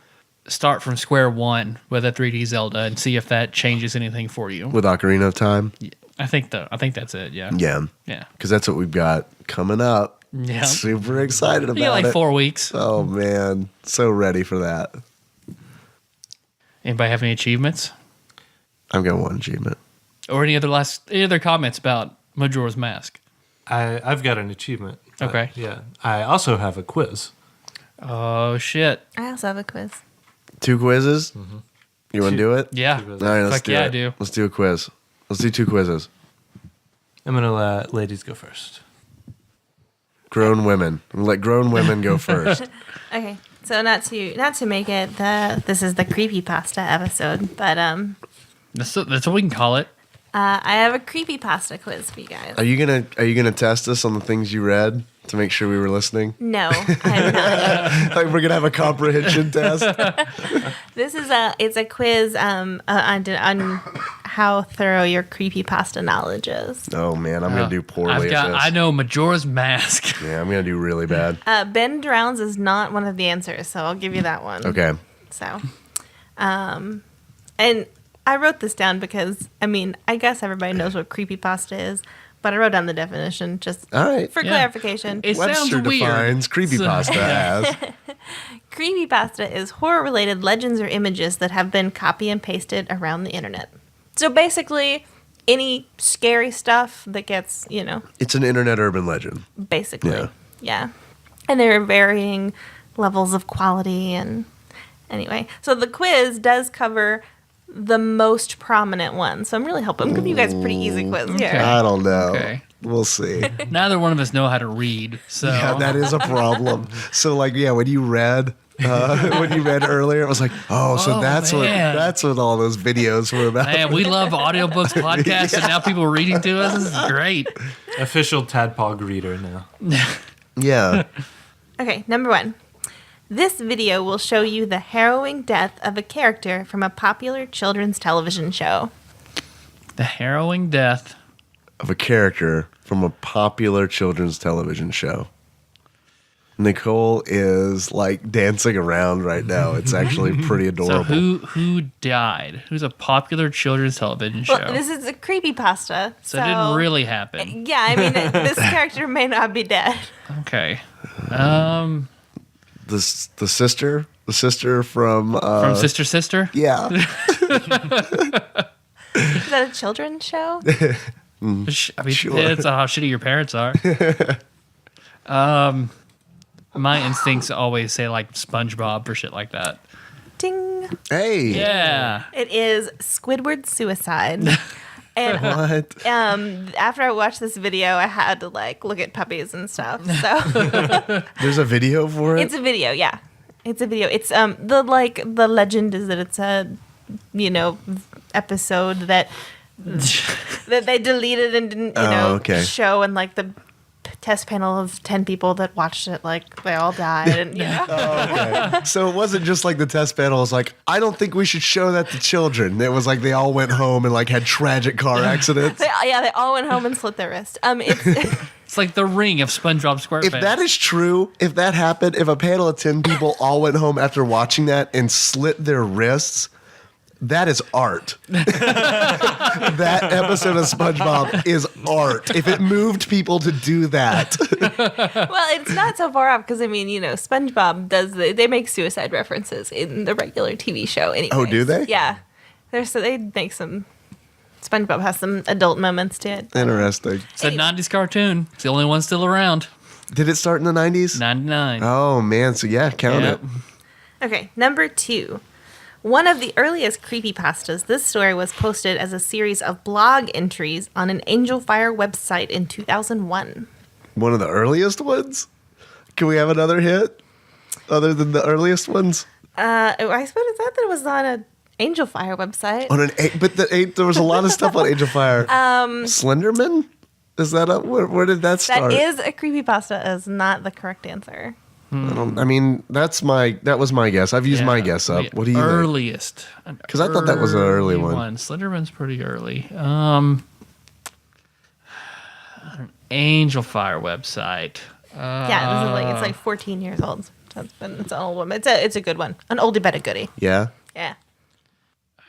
start from square one with a 3D Zelda and see if that changes anything for you. With Ocarina of Time. I think that's it. Yeah. Yeah. Yeah. Because that's what we've got coming up. Yeah. Super excited about You got like it. 4 weeks. Oh man, so ready for that. Anybody have any achievements I've got one achievement. or any other comments about Majora's Mask? I've got an achievement. Okay. Yeah. I also have a quiz. Oh shit. I also have a quiz. 2 quizzes. You want to do it? Yeah. Two All right, let's Fuck do yeah, it. I do. Let's do a quiz. Let's do 2 quizzes. I'm going to let ladies go first. Grown women. I'm gonna let grown women go first. Okay, so not to make it this is the creepypasta episode, but That's what we can call it. I have a creepypasta quiz for you guys. Are you gonna test us on the things you read to make sure we were listening? No, I'm not. Like we're gonna have a comprehension test. This is a quiz on how thorough your creepypasta knowledge is. Oh man, I'm gonna do poorly at this. I know Majora's Mask. Yeah, I'm gonna do really bad. Ben Drowns is not one of the answers, so I'll give you that one. Okay. So, and I wrote this down because, I mean, I guess everybody knows what creepypasta is, but I wrote down the definition just All right. for Yeah. clarification. It Webster sounds weird. defines creepypasta as Creepypasta is horror-related legends or images that have been copy and pasted around the internet. So basically, any scary stuff that gets, it's an internet urban legend. basically. Yeah. Yeah. And there are varying levels of quality and anyway. So the quiz does cover the most prominent ones. So I'm really hoping. I'm giving you guys a pretty easy quiz here. Okay. I don't know. Okay. We'll see. Neither one of us know how to read, so Yeah, that is a problem. So like, yeah, when you read earlier, it was like, oh, so Oh, that's man. what all those videos were about. man, we love audiobooks, podcasts, and now people are reading to us. This is great. Official TADPOG reader now. Yeah. Okay, number 1. This video will show you the harrowing death of a character from a popular children's television show. The harrowing death. Of a character from a popular children's television show. Nicole is like dancing around right now. It's actually pretty adorable. So who died? Who's a popular children's television show? Well, this is a creepypasta. so it didn't really happen. Yeah, I mean, this character may not be dead. Okay. The sister from From Sister? yeah. Is that a children's show? I mean, Sure. it's how shitty your parents are. My instincts always say like SpongeBob for shit like that. Ding. Hey. Yeah. It is Squidward suicide. And What? after I watched this video, I had to like look at puppies and stuff. So There's a video for it? it's a video, yeah. It's a video. It's the legend is that it's a episode that they deleted and didn't okay. show, and like the test panel of 10 people that watched it, like they all died, and Okay. So it wasn't just like the test panel was like, I don't think we should show that to children. It was like they all went home and like had tragic car accidents. they all went home and slit their wrist. It's It's like the ring of SpongeBob SquarePants. If that is true, if that happened, if a panel of 10 people all went home after watching that and slit their wrists, that is art. That episode of SpongeBob is art. If it moved people to do that. well, it's not so far off because I mean, SpongeBob they make suicide references in the regular TV show. Anyway. Oh, do they? Yeah, they make some. SpongeBob has some adult moments to it. Interesting. It's a 90s cartoon. It's the only one still around. Did it start in the 90s? 99. Oh, man. So, yeah, count Yeah. it. Okay, number 2. One of the earliest creepypastas, this story was posted as a series of blog entries on an Angel Fire website in 2001. One of the earliest ones? Can we have another hit other than the earliest ones? I suppose it's that it was on a Angel Fire website. On there was a lot of stuff on Angel Fire. Slenderman? Is that where did that start? That is a creepypasta, is not the correct answer. That was my guess. I've used my guess up. What do you think? Earliest. Because I thought that was an early one. Slenderman's pretty early. Angel Fire website. Yeah, this is it's like 14 years old. It's an old one. It's a good one. An oldie but a goodie. Yeah. Yeah. Oh,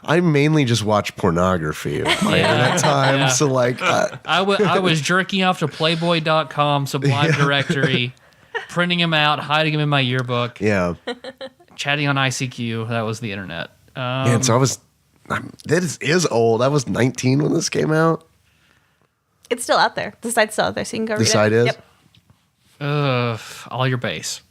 I mainly just watch pornography at that time. Yeah. So like, I was jerking off to Playboy.com, Sublime Directory, printing them out, hiding them in my yearbook, yeah. chatting on ICQ. That was the internet. And so this is old. I was 19 when this came out. It's still out there. The site's still out there, so you can go read it. The site is? Yep. All your base.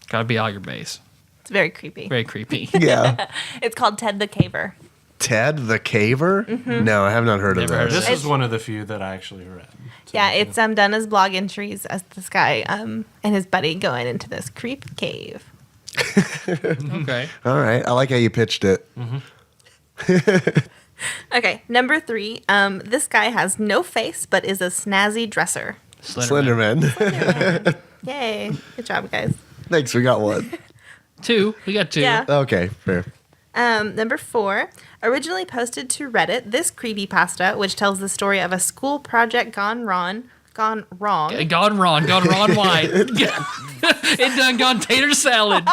Gotta be all your base. It's very creepy. Very creepy. Yeah. It's called Ted the Caver. Ted the Caver? Mm-hmm. No, I have not heard of Never heard of this. This is one of the few that I actually read. So, Yeah, it's done as blog entries as this guy and his buddy going into this creep cave. Okay. All right. I like how you pitched it. Okay, number 3. This guy has no face but is a snazzy dresser. Slenderman. Yay! Good job, guys. Thanks. We got one. 2. We got 2. Yeah. Okay. Fair. Number 4, originally posted to Reddit, this creepypasta, which tells the story of a school project gone wrong. Gone Ron White. It done gone tater salad.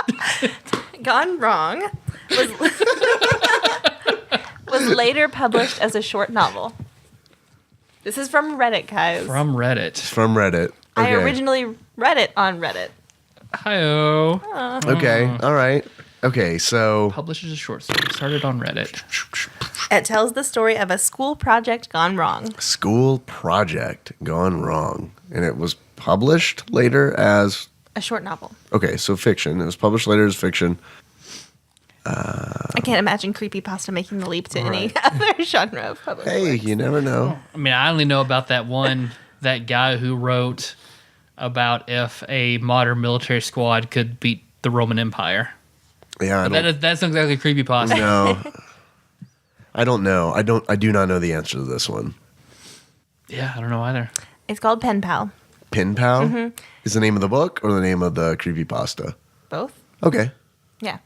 Gone wrong was later published as a short novel. This is from Reddit, guys. From Reddit. From Reddit. I Okay. originally read it on Reddit. Hi-oh. Okay. All right. Okay. So Publishes a short story. Started on Reddit. It tells the story of a school project gone wrong. school project gone wrong, and it was published later as A short novel. okay. So fiction. It was published later as fiction. I can't imagine creepypasta making the leap to any other genre of public Hey, works. you never know. I mean, I only know about that guy who wrote about if a modern military squad could beat the Roman Empire. Yeah. That's not exactly creepypasta. No. I don't know. I do not know the answer to this one. Yeah, I don't know either. It's called Pen Pal. Pin Pal Mm-hmm. is the name of the book or the name of the creepypasta? Both. Okay. Yeah.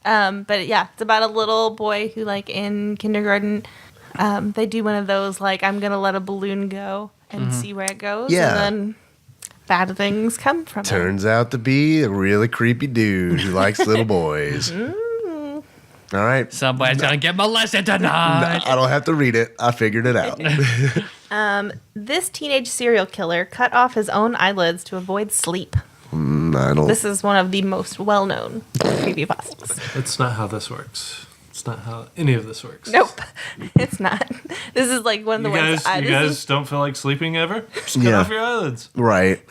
But yeah, it's about a little boy who, like, in kindergarten, they do one of those, like, I'm going to let a balloon go and see where it goes. Yeah. And then bad things come from it. Turns out to be a really creepy dude who likes little boys. All right. Somebody's gonna get molested tonight. I don't have to read it. I figured it out. This teenage serial killer cut off his own eyelids to avoid sleep. I don't. This is one of the most well-known creepypastas. That's not how this works. It's not how any of this works. Nope, it's not. This is like one of the You ones. guys, you guys don't feel like sleeping ever? Just cut Yeah. off your eyelids. Right.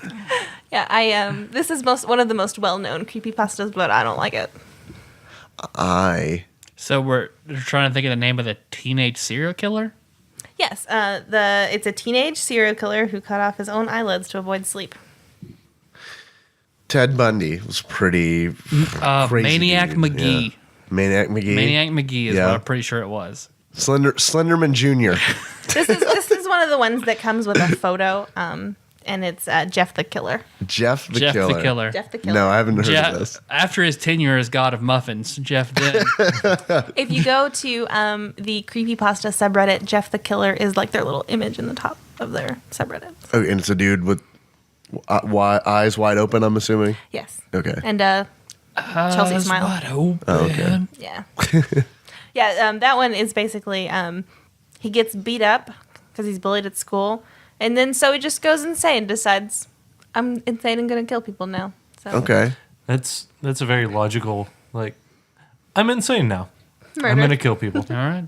Yeah, this is one of the most well-known creepypastas, but I don't like it. So we're trying to think of the name of the teenage serial killer. Yes, it's a teenage serial killer who cut off his own eyelids to avoid sleep. Ted Bundy was pretty crazy. Maniac dude. McGee. Yeah. Maniac McGee. Maniac McGee is Yeah. what I'm pretty sure it was. Slenderman Jr. This is one of the ones that comes with a photo, and it's Jeff the Killer. Jeff the Jeff Killer. the Killer. Jeff the Killer. No, I haven't heard of Jeff, this. after his tenure as God of Muffins, Jeff did. If you go to the creepypasta subreddit, Jeff the Killer is like their little image in the top of their subreddit. Oh, and it's a dude with eyes wide open, I'm assuming. Yes. Okay. And Chelsea Eyes Smile. wide open. Oh, okay. Yeah. Yeah, that one is basically he gets beat up because he's bullied at school. And then so he just goes insane, decides, I'm insane and going to kill people now. So, Okay. That's a very logical, like, I'm insane now. Murder. I'm going to kill people. All right.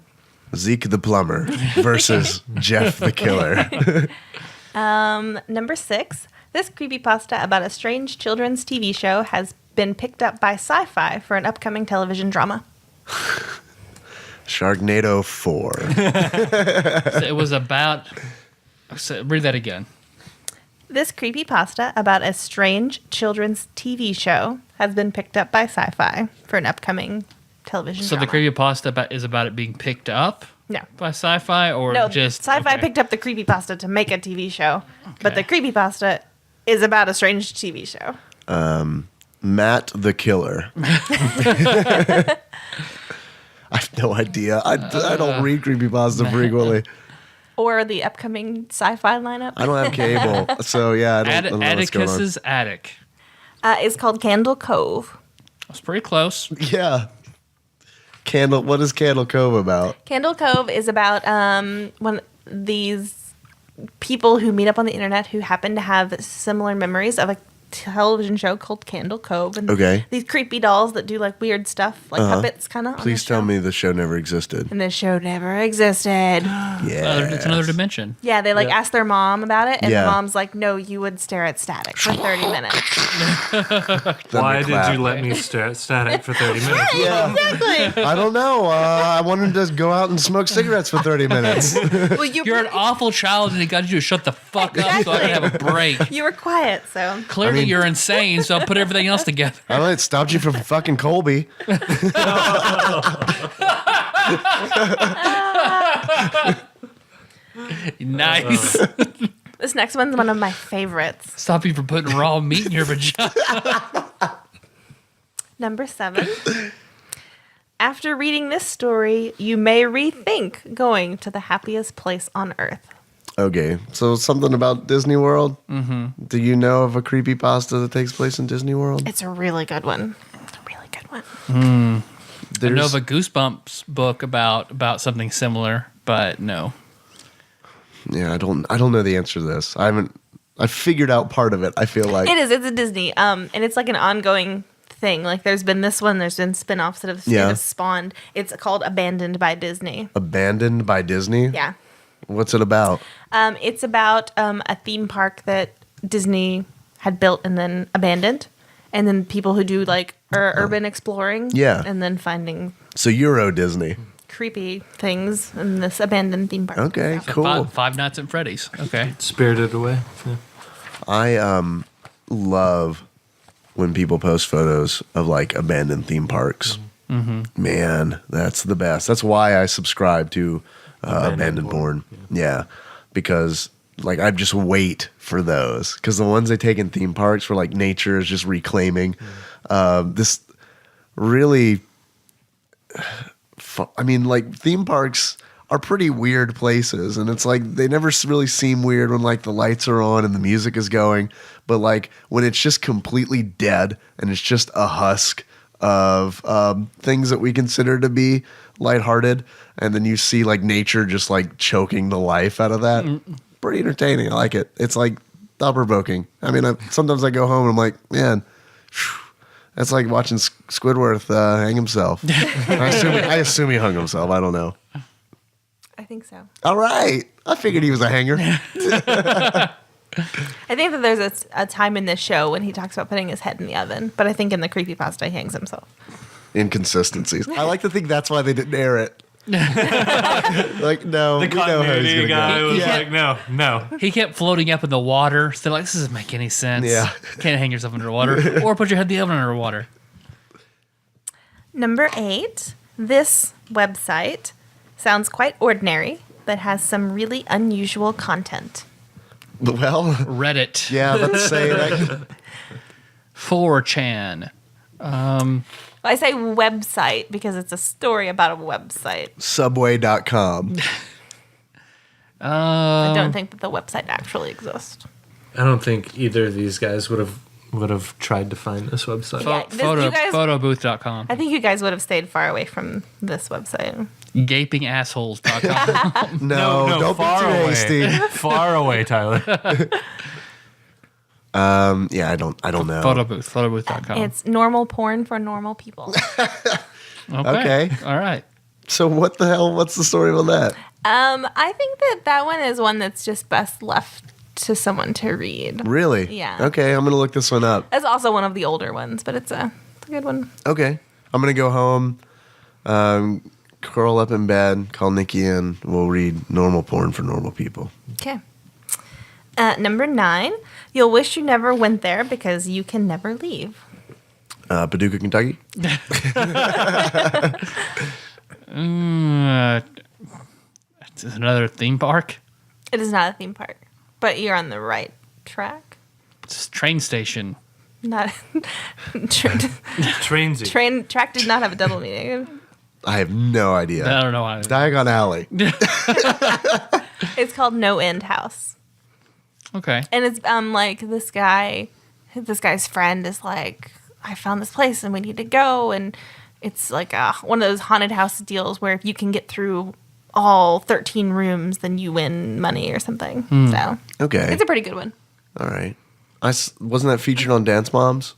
Zeke the plumber versus Jeff the killer. Number 6. This creepypasta about a strange children's TV show has been picked up by Sci-Fi for an upcoming television drama. Sharknado 4. So it was about. So read that again. This creepypasta about a strange children's TV show has been picked up by Sci-Fi for an upcoming television So drama. the creepypasta is about it being picked up No. by Sci-Fi, or No, just Sci-Fi okay. picked up the creepypasta to make a TV show, but the Okay. creepypasta is about a strange TV show. Matt the killer. I have no idea. I don't read creepypasta frequently. Or the upcoming Sci-Fi lineup. I don't have cable. So, yeah, I don't know what's going on. Atticus's attic. It's called Candle Cove. That's pretty close. Yeah. What is Candle Cove about? Candle Cove is about one these people who meet up on the internet who happen to have similar memories of a television show called Candle Cove, and Okay. these creepy dolls that do like weird stuff, like puppets, kind of. Please tell me the show never existed. And this show never existed. Yeah. It's another dimension. Yeah, they like asked their mom about it, and Yeah. the mom's like, "No, you would stare at static for 30 minutes." Why did Thunderclap. you let me stare at static for 30 minutes? Yeah. Exactly. I don't know. I wanted to just go out and smoke cigarettes for 30 minutes. Well, You're an awful child, and it got you to shut the fuck up so I can have a break. You were quiet, so Clearly, you're insane, so I'll put everything else together. I don't know, it stopped you from fucking Colby. Nice. this next one's one of my favorites. Stop you from putting raw meat in your vagina. Number 7. After reading this story, you may rethink going to the happiest place on earth. Okay, so something about Disney World? Mm-hmm. Do you know of a creepypasta that takes place in Disney World? It's a really good one. It's a really good one. I know of a Goosebumps book about something similar, but no. Yeah, I don't know the answer to this. I figured out part of it, I feel like. It is. It's a Disney. And it's like an ongoing thing. Like there's been this one. There's been spin-offs that have spawned. It's called Abandoned by Disney. Abandoned by Disney? Yeah. What's it about? It's about a theme park that Disney had built and then abandoned. And then people who do like urban exploring. Yeah. And then finding So Euro Disney. creepy things in this abandoned theme park. Okay, So- cool. Five Nights at Freddy's. Okay. Spirited Away. Yeah. I love when people post photos of like abandoned theme parks. Mm-hmm. Man, that's the best. That's why I subscribe to Abandoned Porn. Yeah, because like I just wait for those because the ones they take in theme parks where like nature is just reclaiming this really. I mean, like theme parks are pretty weird places, and it's like they never really seem weird when like the lights are on and the music is going, but like when it's just completely dead and it's just a husk of things that we consider to be lighthearted, and then you see like nature just like choking the life out of that. Pretty entertaining. I like it. It's like thought-provoking. I mean, sometimes I go home and I'm like, man, that's like watching Squidward hang himself. I assume he hung himself. I don't know. I think so. All right. I figured he was a hanger. I think that there's a time in this show when he talks about putting his head in the oven, but I think in the creepypasta he hangs himself. Inconsistencies. I like to think that's why they didn't air it. Like, no, The we know how he's continuity gonna guy go. was Yeah. like, no. He kept floating up in the water. So like, this doesn't make any sense. Yeah. Can't hang yourself underwater or put your head in the oven underwater. Number 8, this website sounds quite ordinary, but has some really unusual content. Well, Reddit. yeah, let's say that. 4chan. I say website because it's a story about a website. Subway.com. I don't think that the website actually exists. I don't think either of these guys would have tried to find this website. Yeah, you guys- Photobooth.com. I think you guys would have stayed far away from this website. Gapingassholes.com. No, don't be far too away. hasty. Far away, Tyler. Yeah, I don't know. Photobooth.com. It's normal porn for normal people. Okay. All right. So what the hell? What's the story about that? I think that one is one that's just best left to someone to read. Really? Yeah. Okay, I'm gonna look this one up. It's also one of the older ones, but it's a good one. Okay, I'm gonna go home, curl up in bed, call Nikki in. We'll read normal porn for normal people. Okay. Number 9, you'll wish you never went there because you can never leave. Paducah, Kentucky. It's another theme park. It is not a theme park, but you're on the right track. It's a train station. Not train Trainsy. track did not have a double meaning. I have no idea. I don't know why. Diagon Alley. It's called No End House. Okay. And it's like this guy this guy's friend is like, I found this place and we need to go. And it's like one of those haunted house deals where if you can get through all 13 rooms, then you win money or something. So Okay. it's a pretty good one. All right. Wasn't that featured on Dance Moms?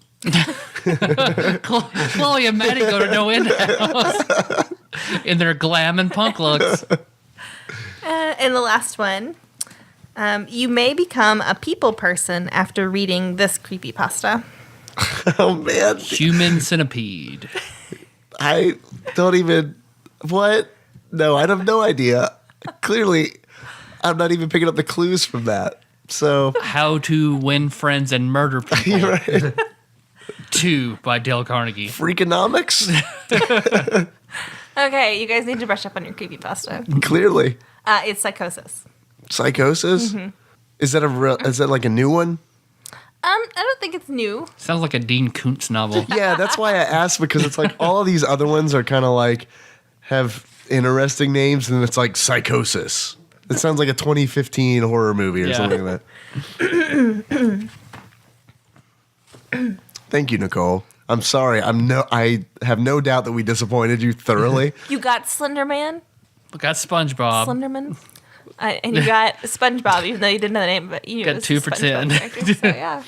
Chloe and Maddie go to No End House in their glam and punk looks. And the last one, you may become a people person after reading this creepypasta. Oh, man. Human centipede. I don't even. What? No, I have no idea. Clearly, I'm not even picking up the clues from that. So. How to Win Friends and Murder People. You're right. 2 by Dale Carnegie. Freakonomics? Okay, you guys need to brush up on your creepypasta. Clearly. It's Psychosis. Psychosis? Is that is that like a new one? I don't think it's new. Sounds like a Dean Koontz novel. Yeah, that's why I asked, because it's like all of these other ones are kind of like have interesting names, and it's like Psychosis. It sounds like a 2015 horror movie or something like that. Thank you, Nicole. I'm sorry. I have no doubt that we disappointed you thoroughly. You got Slender Man, We got SpongeBob. Slenderman, and you got SpongeBob, even though you didn't know the name, but you knew Got it was 2 a for SpongeBob 10. character, so yeah.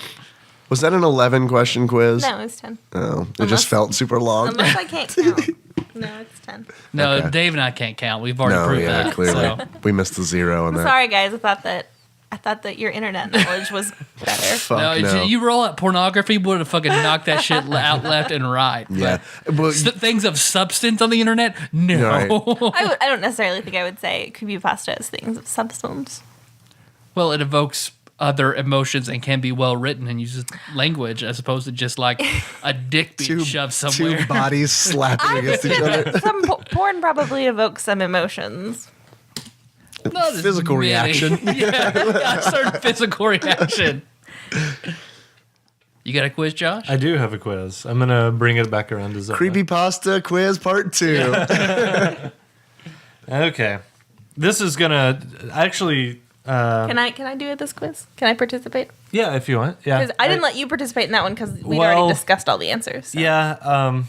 Was that an 11 question quiz? No, it was 10. Oh, it just felt super long. Unless I can't count. No, it's 10. No, Okay. Dave and I can't count. We've already No, proved yeah, that. clearly. So. We missed the 0 on that. Sorry, guys. I thought that your internet knowledge was better. Fuck No, no. you roll out pornography, would have fucking knocked that shit out left and right. Yeah. But Well, things of substance on the internet, no. Right. I don't necessarily think I would say creepypasta is things of substance. Well, it evokes other emotions and can be well written and uses language as opposed to just like a dick being shoved somewhere. two bodies slapping against each other. Some porn probably evokes some emotions. Not as Physical many. reaction. yeah, a certain physical reaction. You got a quiz, Josh? I do have a quiz. I'm gonna bring it back around to Zelda. Creepypasta quiz part 2. Okay, this is gonna actually. Can I do this quiz? Can I participate? Yeah, if you want. Yeah, Because I didn't let you participate in that one because we'd Well, already discussed all the answers. So. Yeah.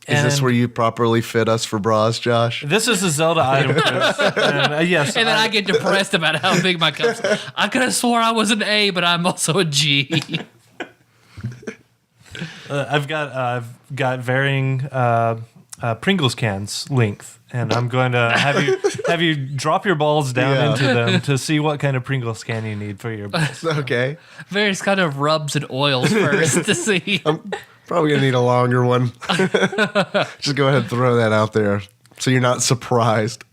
Is this and where you properly fit us for bras, Josh? This is a Zelda item quiz. And, yes. And then I get depressed about how big my cups. I could have swore I was an A, but I'm also a G. I've got varying Pringles cans length, and I'm going to have you drop your balls down Yeah. into them to see what kind of Pringles can you need for your balls. Okay. Various kind of rubs and oils first to see. Probably going to need a longer one. Just go ahead and throw that out there so you're not surprised.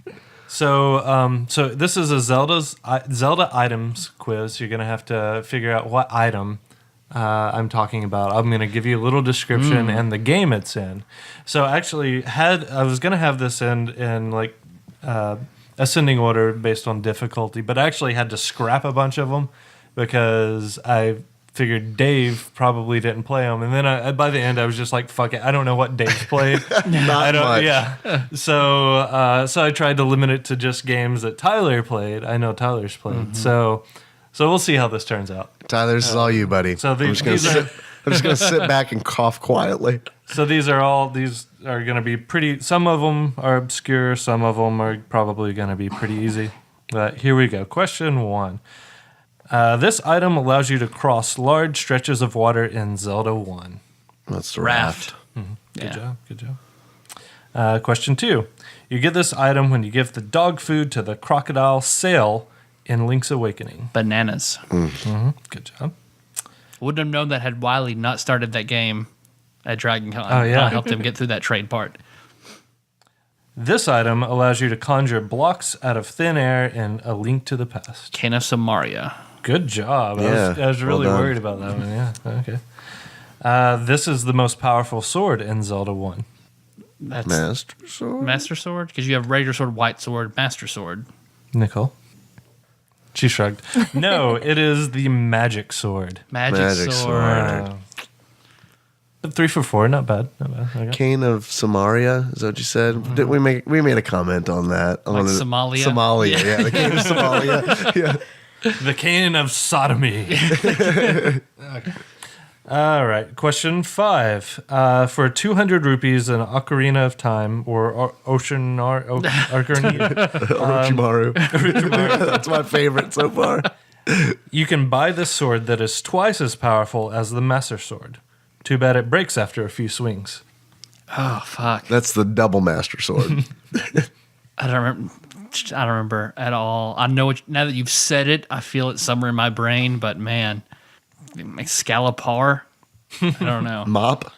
So this is a Zelda items quiz. You're going to have to figure out what item I'm talking about. I'm going to give you a little description and the game it's in. So actually, I was going to have this in like ascending order based on difficulty, but I actually had to scrap a bunch of them because I figured Dave probably didn't play them, and then by the end I was just like, "Fuck it, I don't know what Dave's played." Not much. Yeah. So I tried to limit it to just games that Tyler played. I know Tyler's played. So we'll see how this turns out. Tyler, this is all you, buddy. So I'm just going to sit back and cough quietly. So these are going to be pretty. Some of them are obscure. Some of them are probably going to be pretty easy. But here we go. Question 1. This item allows you to cross large stretches of water in Zelda 1. That's the Raft. Good job. Good job. Question 2. You get this item when you give the dog food to the crocodile Sail in Link's Awakening. Bananas. Good job. Wouldn't have known that had Wily not started that game at Dragon Con. Oh, yeah. I helped him get through that trade part. This item allows you to conjure blocks out of thin air in A Link to the Past. Can of Samaria. Good job. Yeah, I was really well done. worried about that one. Yeah. Okay. This is the most powerful sword in Zelda 1. That's Master Sword? Master Sword? Because you have Raider Sword, White Sword, Master Sword. Nicole? She shrugged. No, it is the magic sword. Magic Sword. 3 for 4, not bad. Not bad. Okay. Cane of Samaria, is that what you said? Did we made a comment on that. Like on the- Somalia? Somalia, yeah. The Cane of Somalia. Yeah. The cane of sodomy. Okay. All right. Question 5. For 200 rupees, an Ocarina of Time or Ocarina, Orochimaru. That's my favorite so far. you can buy this sword that is twice as powerful as the Master Sword. Too bad it breaks after a few swings. Oh fuck! That's the double Master Sword. I don't remember at all. I know it now that you've said it. I feel it somewhere in my brain, but man, Excalibur. I don't know. Mop.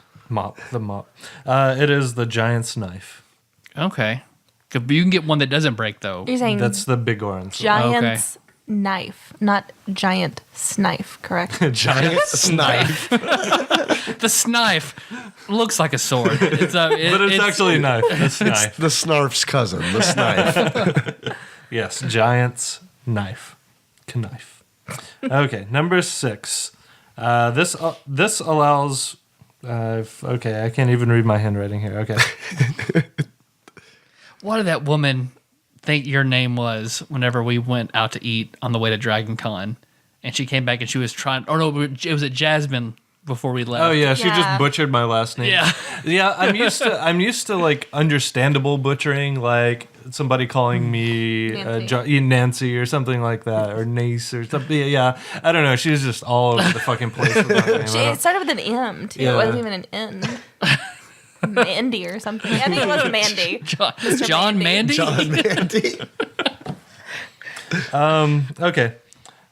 The mop. It is the Giant's Knife. Okay, but you can get one that doesn't break though. You're saying That's the big orange. giant's knife, not giant snife, correct? Giant Knife. The snife looks like a sword, but it's actually a knife. It's knife. The Snarf's cousin, the Snife. Yes, Giant's Knife. Knife. Okay, number 6. This allows. Okay, I can't even read my handwriting here. Okay. What did that woman think your name was whenever we went out to eat on the way to Dragon Con? And she came back and she was trying. Oh no, it was at Jasmine before we left. Oh yeah, she Yeah. just butchered my last name. Yeah. Yeah. I'm used to like understandable butchering, like somebody calling me Nancy. Nancy or something like that, or Nace or something. Yeah, I don't know. She was just all over the fucking place with that name. I It don't- started with an M too. Yeah. It wasn't even an N. Mandy or something. I think it was Mandy. John Mandy. John Mandy. Okay.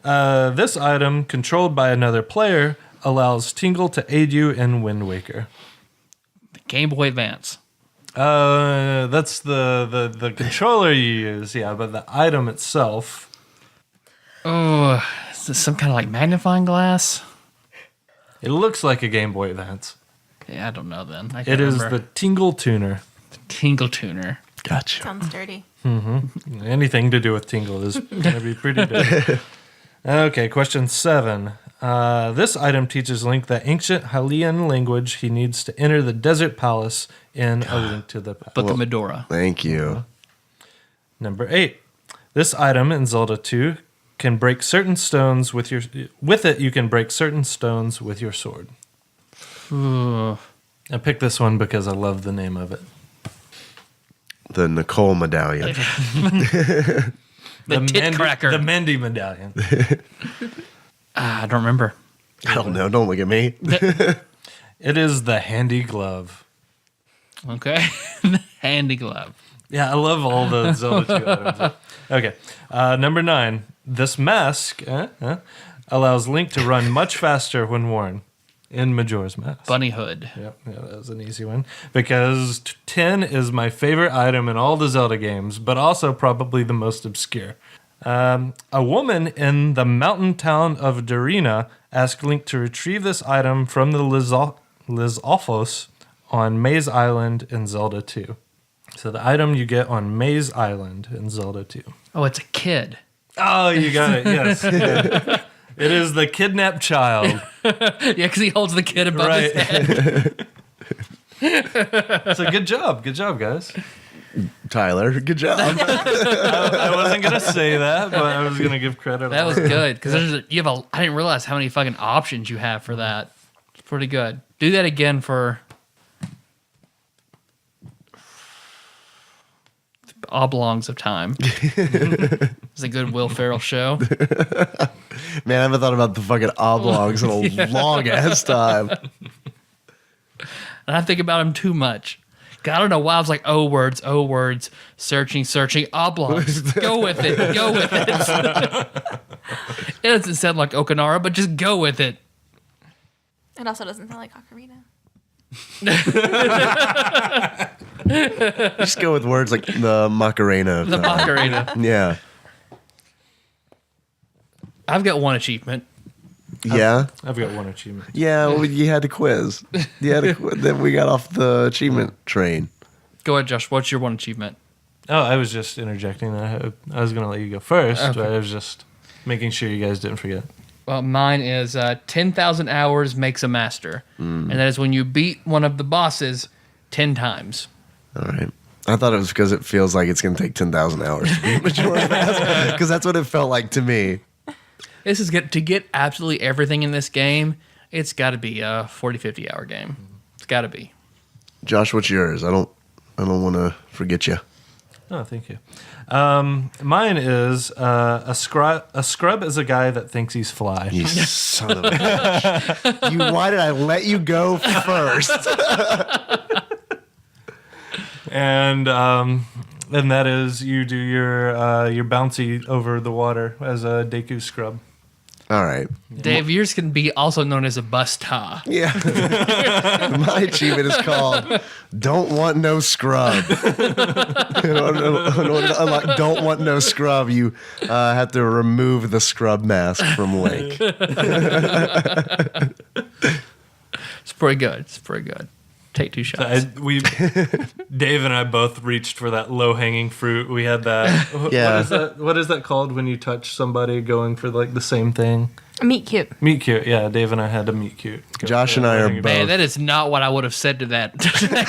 This item, controlled by another player, allows Tingle to aid you in Wind Waker. Game Boy Advance. That's the controller you use, yeah, but the item itself. Oh, is this some kind of like magnifying glass? It looks like a Game Boy Advance. Yeah, I don't know then. I It can't is remember. the Tingle Tuner. Tingle Tuner. Gotcha. Sounds dirty. Anything to do with Tingle is going to be pretty good. Okay, question 7. This item teaches Link the ancient Hylian language he needs to enter the desert palace in A Link to the Past. Book of Medora. Thank you. Number 8. This item in Zelda 2 can break certain stones with your. With it, you can break certain stones with your sword. Ooh. I picked this one because I love the name of it. The Nicole medallion. The tit cracker. The Mendy medallion. I don't remember. I don't know. Don't look at me. It is the Handy Glove. Okay. Handy glove. Yeah, I love all the Zelda 2 items. Okay. Number 9. This mask allows Link to run much faster when worn in Majora's Mask. Bunny hood. Yep, yeah, that was an easy one. Because 10 is my favorite item in all the Zelda games, but also probably the most obscure. A woman in the mountain town of Darina asked Link to retrieve this item from the Lizalfos on Maze Island in Zelda 2. So the item you get on Maze Island in Zelda 2. Oh, it's a kid. Oh, you got it. Yes. Yeah. It is the kidnapped child. Yeah, because he holds the kid above his head. So good job. Good job, guys. Tyler, good job. I wasn't going to say that, but I was going to give credit. That was good because you have a. I didn't realize how many fucking options you have for that. It's pretty good. Do that again for oblongs of time. It's a good Will Ferrell show. Man, I haven't thought about the fucking oblongs in a long ass time. And I think about him too much. God, I don't know why I was like, oh words, searching, oblongs. Go with it. It doesn't sound like Okanara, but just go with it. It also doesn't sound like Ocarina. Just go with words like the Macarena. The Macarena. Yeah. I've got one achievement. Yeah. I've got one achievement. Yeah, well, you had to quiz. Then we got off the achievement train. Go ahead, Josh. What's your one achievement? Oh, I was just interjecting that. I was going to let you go first, Okay. but I was just making sure you guys didn't forget. Well, mine is 10,000 hours makes a master. And that is when you beat one of the bosses 10 times. All right. I thought it was because it feels like it's going to take 10,000 hours to beat Majora's Mask. Because that's what it felt like to me. This is to get absolutely everything in this game. It's got to be a 40, 50 hour game. It's got to be. Josh, what's yours? I don't want to forget you. Oh, thank you. Mine is a scrub. A scrub is a guy that thinks he's fly. You son of a bitch. Why did I let you go first? And that is you do your bouncy over the water as a Deku scrub. All right. Dave, yours can be also known as a busta. Yeah. My achievement is called Don't Want No Scrub. In order to unlock Don't Want No Scrub, you have to remove the scrub mask from Link. It's pretty good. It's pretty good. Take 2 shots. Dave and I both reached for that low hanging fruit. We had that. Yeah. What is that called when you touch somebody going for like the same thing? Meet cute. Meet cute. Yeah, Dave and I had to meet cute. Josh and I are Man, both. that is not what I would have said to that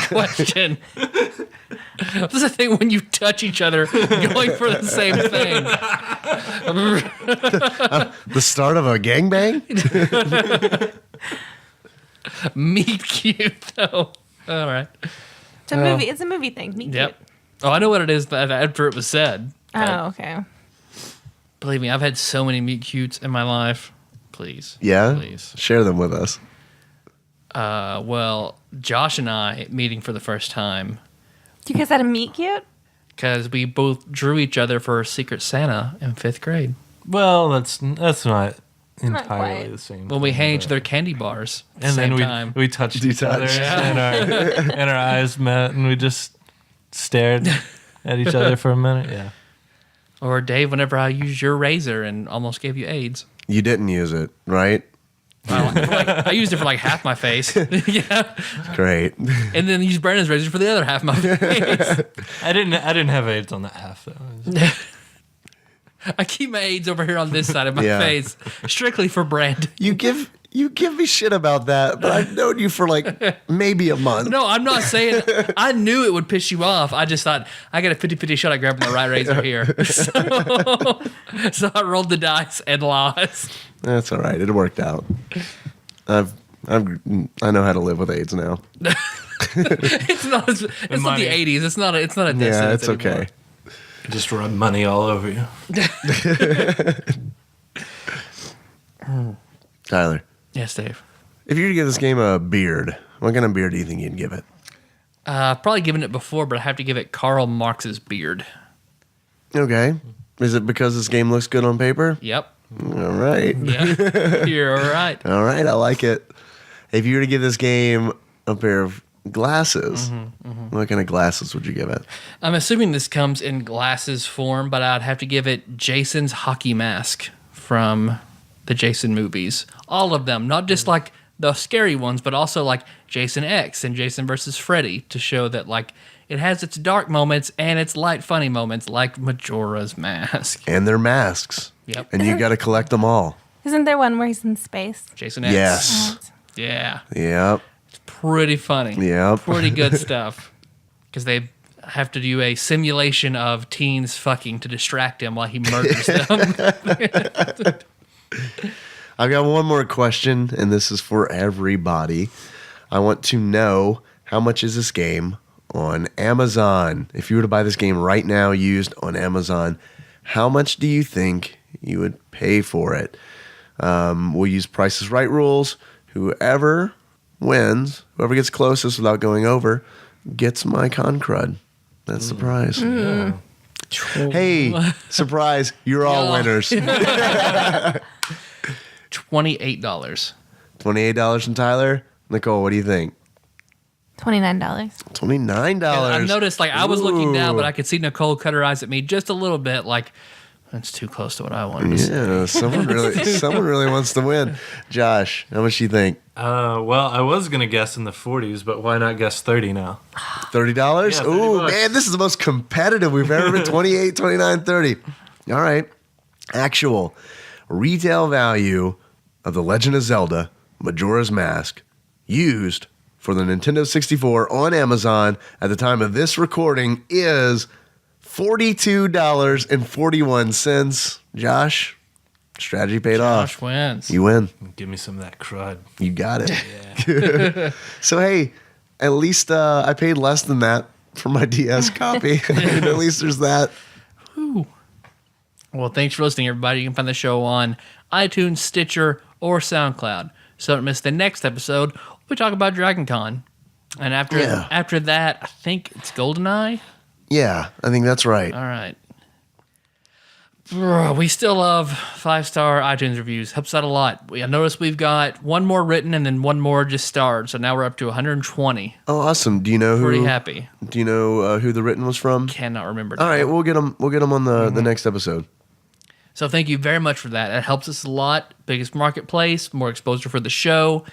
question. This is the thing when you touch each other going for the same thing. The start of a gangbang? Meet cute, though. All right. It's a movie. It's a movie thing. Meet Yep. cute. Oh, I know what it is after it was said. Oh, okay. Believe me, I've had so many meet cutes in my life. Please. Yeah? Please. Share them with us. Well, Josh and I meeting for the first time Do you guys had a meet cute? because we both drew each other for Secret Santa in 5th grade. Well, that's not entirely quite. the same. When we thing, hand each but- other candy bars at the and same then time. we touched each other, Detached. and our eyes met, and we just stared at each other for a minute. Yeah. Or Dave, whenever I used your razor and almost gave you AIDS. You didn't use it, right? I used it for like half my face. Yeah. Great. And then used Brandon's razor for the other half of my face. I didn't have AIDS on that half though. I keep my AIDS over here on this side of my Yeah. face, strictly for Brandon. You give me shit about that, but I've known you for like maybe a month. No, I'm not saying. I knew it would piss you off. I just thought I got a 50-50 shot at grabbing the right razor here. So I rolled the dice and lost. That's all right. It worked out. I know how to live with AIDS now. It's not the money. 80s. It's not a death Yeah, sentence it's anymore. okay. Just rub money all over you. Tyler, Yes, Dave. if you were to give this game a beard, what kind of beard do you think you'd give it? I've probably given it before, but I have to give it Karl Marx's beard. Okay. Is it because this game looks good on paper? Yep. All right. Yeah. You're all right. All right, I like it. If you were to give this game a pair of glasses, what kind of glasses would you give it? I'm assuming this comes in glasses form, but I'd have to give it Jason's hockey mask from the Jason movies. All of them, not just like the scary ones, but also like Jason X and Jason versus Freddy, to show that like it has its dark moments and its light funny moments, like Majora's mask. And their masks. Yep. And you got to collect them all. Isn't there one where he's in space? Jason X. Yes. Yeah. Yep. Pretty funny. Yep. Pretty good stuff. Because they have to do a simulation of teens fucking to distract him while he murders them. I've got one more question, and this is for everybody. I want to know, how much is this game on Amazon? If you were to buy this game right now used on Amazon, how much do you think you would pay for it? We'll use Price is Right rules. Whoever wins, whoever gets closest without going over, gets my con crud. That's the prize. Hey, surprise, you're all Yeah. winners. $28. $28 from Tyler. Nicole, what do you think? $29. $29. I noticed, like, I was looking down, Ooh. but I could see Nicole cut her eyes at me just a little bit, like, that's too close to what I wanted to say. Yeah, someone really wants to win. Josh, how much do you think? Well, I was gonna guess in the 40s, but why not guess 30 now? $30? Yeah, $30 Ooh, bucks. man, this is the most competitive we've ever been. 28, 29, 30. All right. Actual retail value of The Legend of Zelda, Majora's Mask, used for the Nintendo 64 on Amazon at the time of this recording is $42.41. Josh, Strategy paid Josh off. wins. You win. Give me some of that crud. You got it. So, hey, at least I paid less than that for my DS copy. At least there's that. Whew. Well, thanks for listening, everybody. You can find the show on iTunes, Stitcher, or SoundCloud. So don't miss the next episode. We talk about Dragon Con. And after that, I think it's GoldenEye. Yeah, I think that's right. All right. We still love 5-star iTunes reviews. Helps out a lot. I noticed we've got one more written and then one more just starred. So now we're up to 120. Oh, awesome. Do you know who? Pretty happy. Do you know who the written was from? Cannot remember. All right, we'll get them. We'll get them on the next episode. So thank you very much for that. It helps us a lot. Biggest marketplace, more exposure for the show.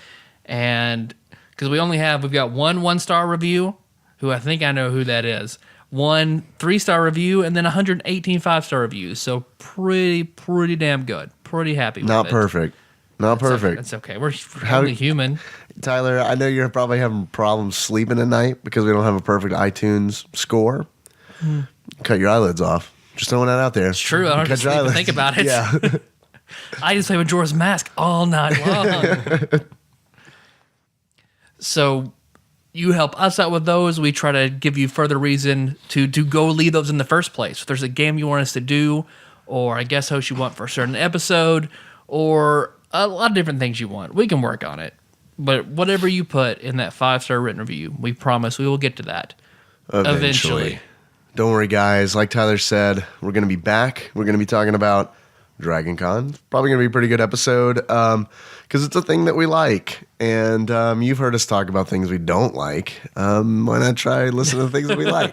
And because we've got one 1-star review, who I think I know who that is. One 3-star review, and then 118 5-star reviews. So pretty damn good. Pretty happy with it. Not perfect. Not perfect. That's okay. We're only human. Tyler, I know you're probably having problems sleeping at night because we don't have a perfect iTunes score. Cut your eyelids off. Just throwing that out there. It's true. I don't have to sleep and think about it. Yeah. I just play Majora's Mask all night long. So you help us out with those. We try to give you further reason to go lead those in the first place. If there's a game you want us to do, or a guest host you want for a certain episode, or a lot of different things you want, we can work on it. But whatever you put in that 5-star written review, we promise we will get to that eventually. Don't worry, guys. Like Tyler said, we're going to be back. We're going to be talking about Dragon Con. Probably going to be a pretty good episode because it's a thing that we like. And you've heard us talk about things we don't like. Why not try listening to things that we like?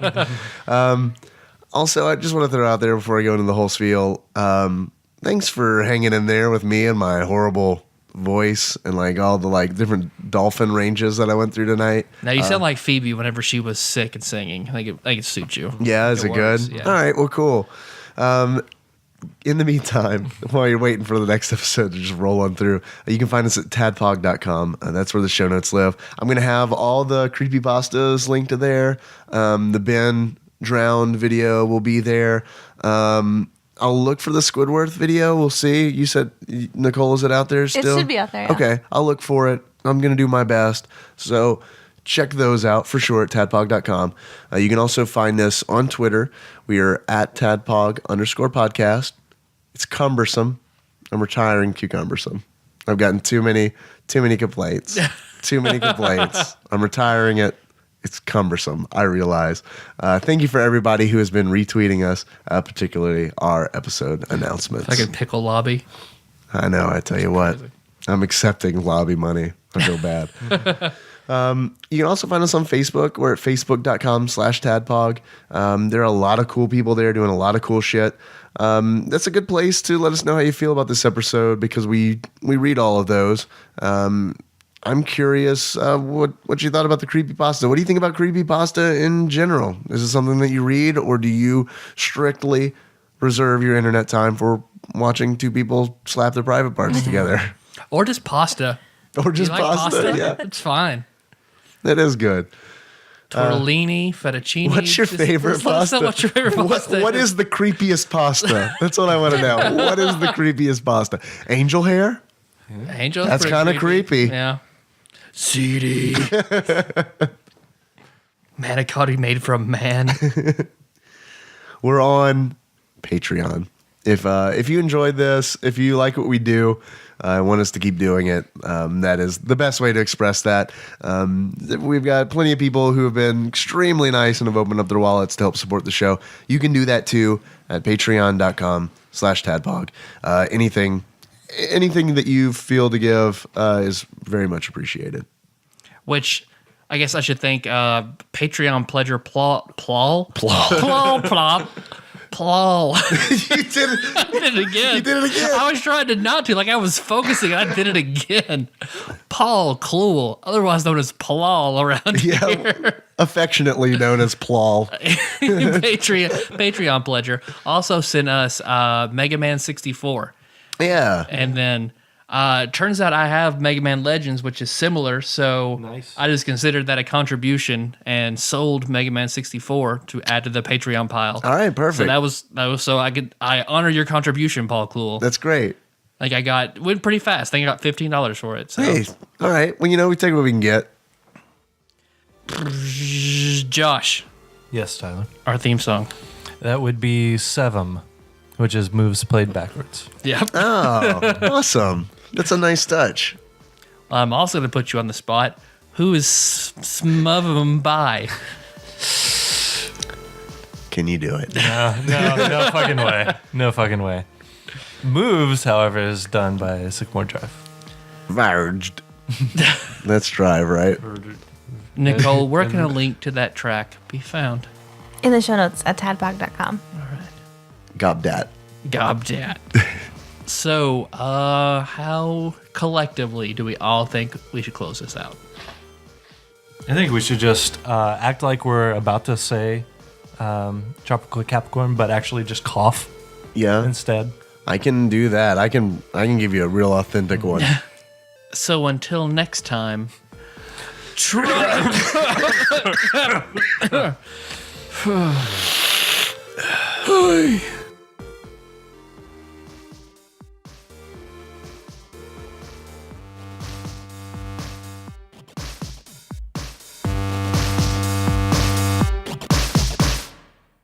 Also, I just want to throw out there before I go into the whole spiel, thanks for hanging in there with me and my horrible voice and like all the like different dolphin ranges that I went through tonight. Now you sound like Phoebe whenever she was sick and singing. I think it suits you. Yeah, is it good? Yeah. All right, well, cool. In the meantime, while you're waiting for the next episode to just roll on through, you can find us at tadpog.com. That's where the show notes live. I'm going to have all the creepypastas linked to there. The Ben drowned video will be there. I'll look for the Squidward video. We'll see. You said, Nicole, is it out there still? It should be out there, yeah. Okay, I'll look for it. I'm going to do my best. So check those out for sure at tadpog.com. You can also find us on Twitter. We are at tadpog_podcast. It's cumbersome. I'm retiring cucumbersome. I've gotten too many complaints. Too many complaints. I'm retiring it. It's cumbersome, I realize. Thank you for everybody who has been retweeting us, particularly our episode announcements. Fucking pickle lobby. I know, I tell you what. I'm accepting lobby money. I feel bad. You can also find us on Facebook. We're at facebook.com/tadpog. There are a lot of cool people there doing a lot of cool shit. That's a good place to let us know how you feel about this episode because we read all of those. I'm curious what you thought about the creepypasta. What do you think about creepypasta in general? Is it something that you read, or do you strictly reserve your internet time for watching two people slap their private parts together? Or just pasta. Or just You like pasta? Yeah, It's fine. that is good. Tortellini, fettuccine. What's your favorite let us know pasta? what your favorite pasta What is the creepiest pasta? That's what I want to know. What is the creepiest pasta? Angel hair? Angel's That's pretty kind of creepy. Yeah. CD. Manicotti made from man. We're on Patreon. If you enjoyed this, if you like what we do, want us to keep doing it, that is the best way to express that. We've got plenty of people who have been extremely nice and have opened up their wallets to help support the show. You can do that too at patreon.com/tadpog. Anything that you feel to give is very much appreciated. Which I guess I should thank Patreon pledger Plal. You did it. I did it again. You did it again. I was trying to not to, like I was focusing, and I did it again. Paul Kluel, otherwise known as Palal around here. Affectionately known as Plal. Patreon pledger also sent us Mega Man 64. Yeah. And then turns out I have Mega Man Legends, which is similar, so Nice. I just considered that a contribution and sold Mega Man 64 to add to the Patreon pile. All right, perfect. So that was so I honor your contribution, Paul Kluel. That's great. Like went pretty fast. I think I got $15 for it. So Hey, all right. Well, we take what we can get. Josh, Yes, Tyler. our theme song. That would be Sevem, which is moves played backwards. Yep. Oh, awesome. That's a nice touch. I'm also going to put you on the spot. Who is Smuv'em by? Can you do it? No fucking way. No fucking way. Moves, however, is done by Sycamore Drive. Verged. That's Drive, right? Nicole, where can a link to that track be found? In the show notes at tadpog.com. Gobdat. Gobdat. So, how collectively do we all think we should close this out? I think we should just act like we're about to say Tropical Capricorn, but actually just cough Yeah, instead. I can do that. I can give you a real authentic one. So until next time.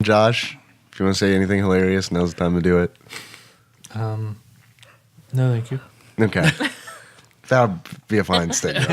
Josh, if you want to say anything hilarious, now's the time to do it. No, thank you. Okay. That would be a fine statement.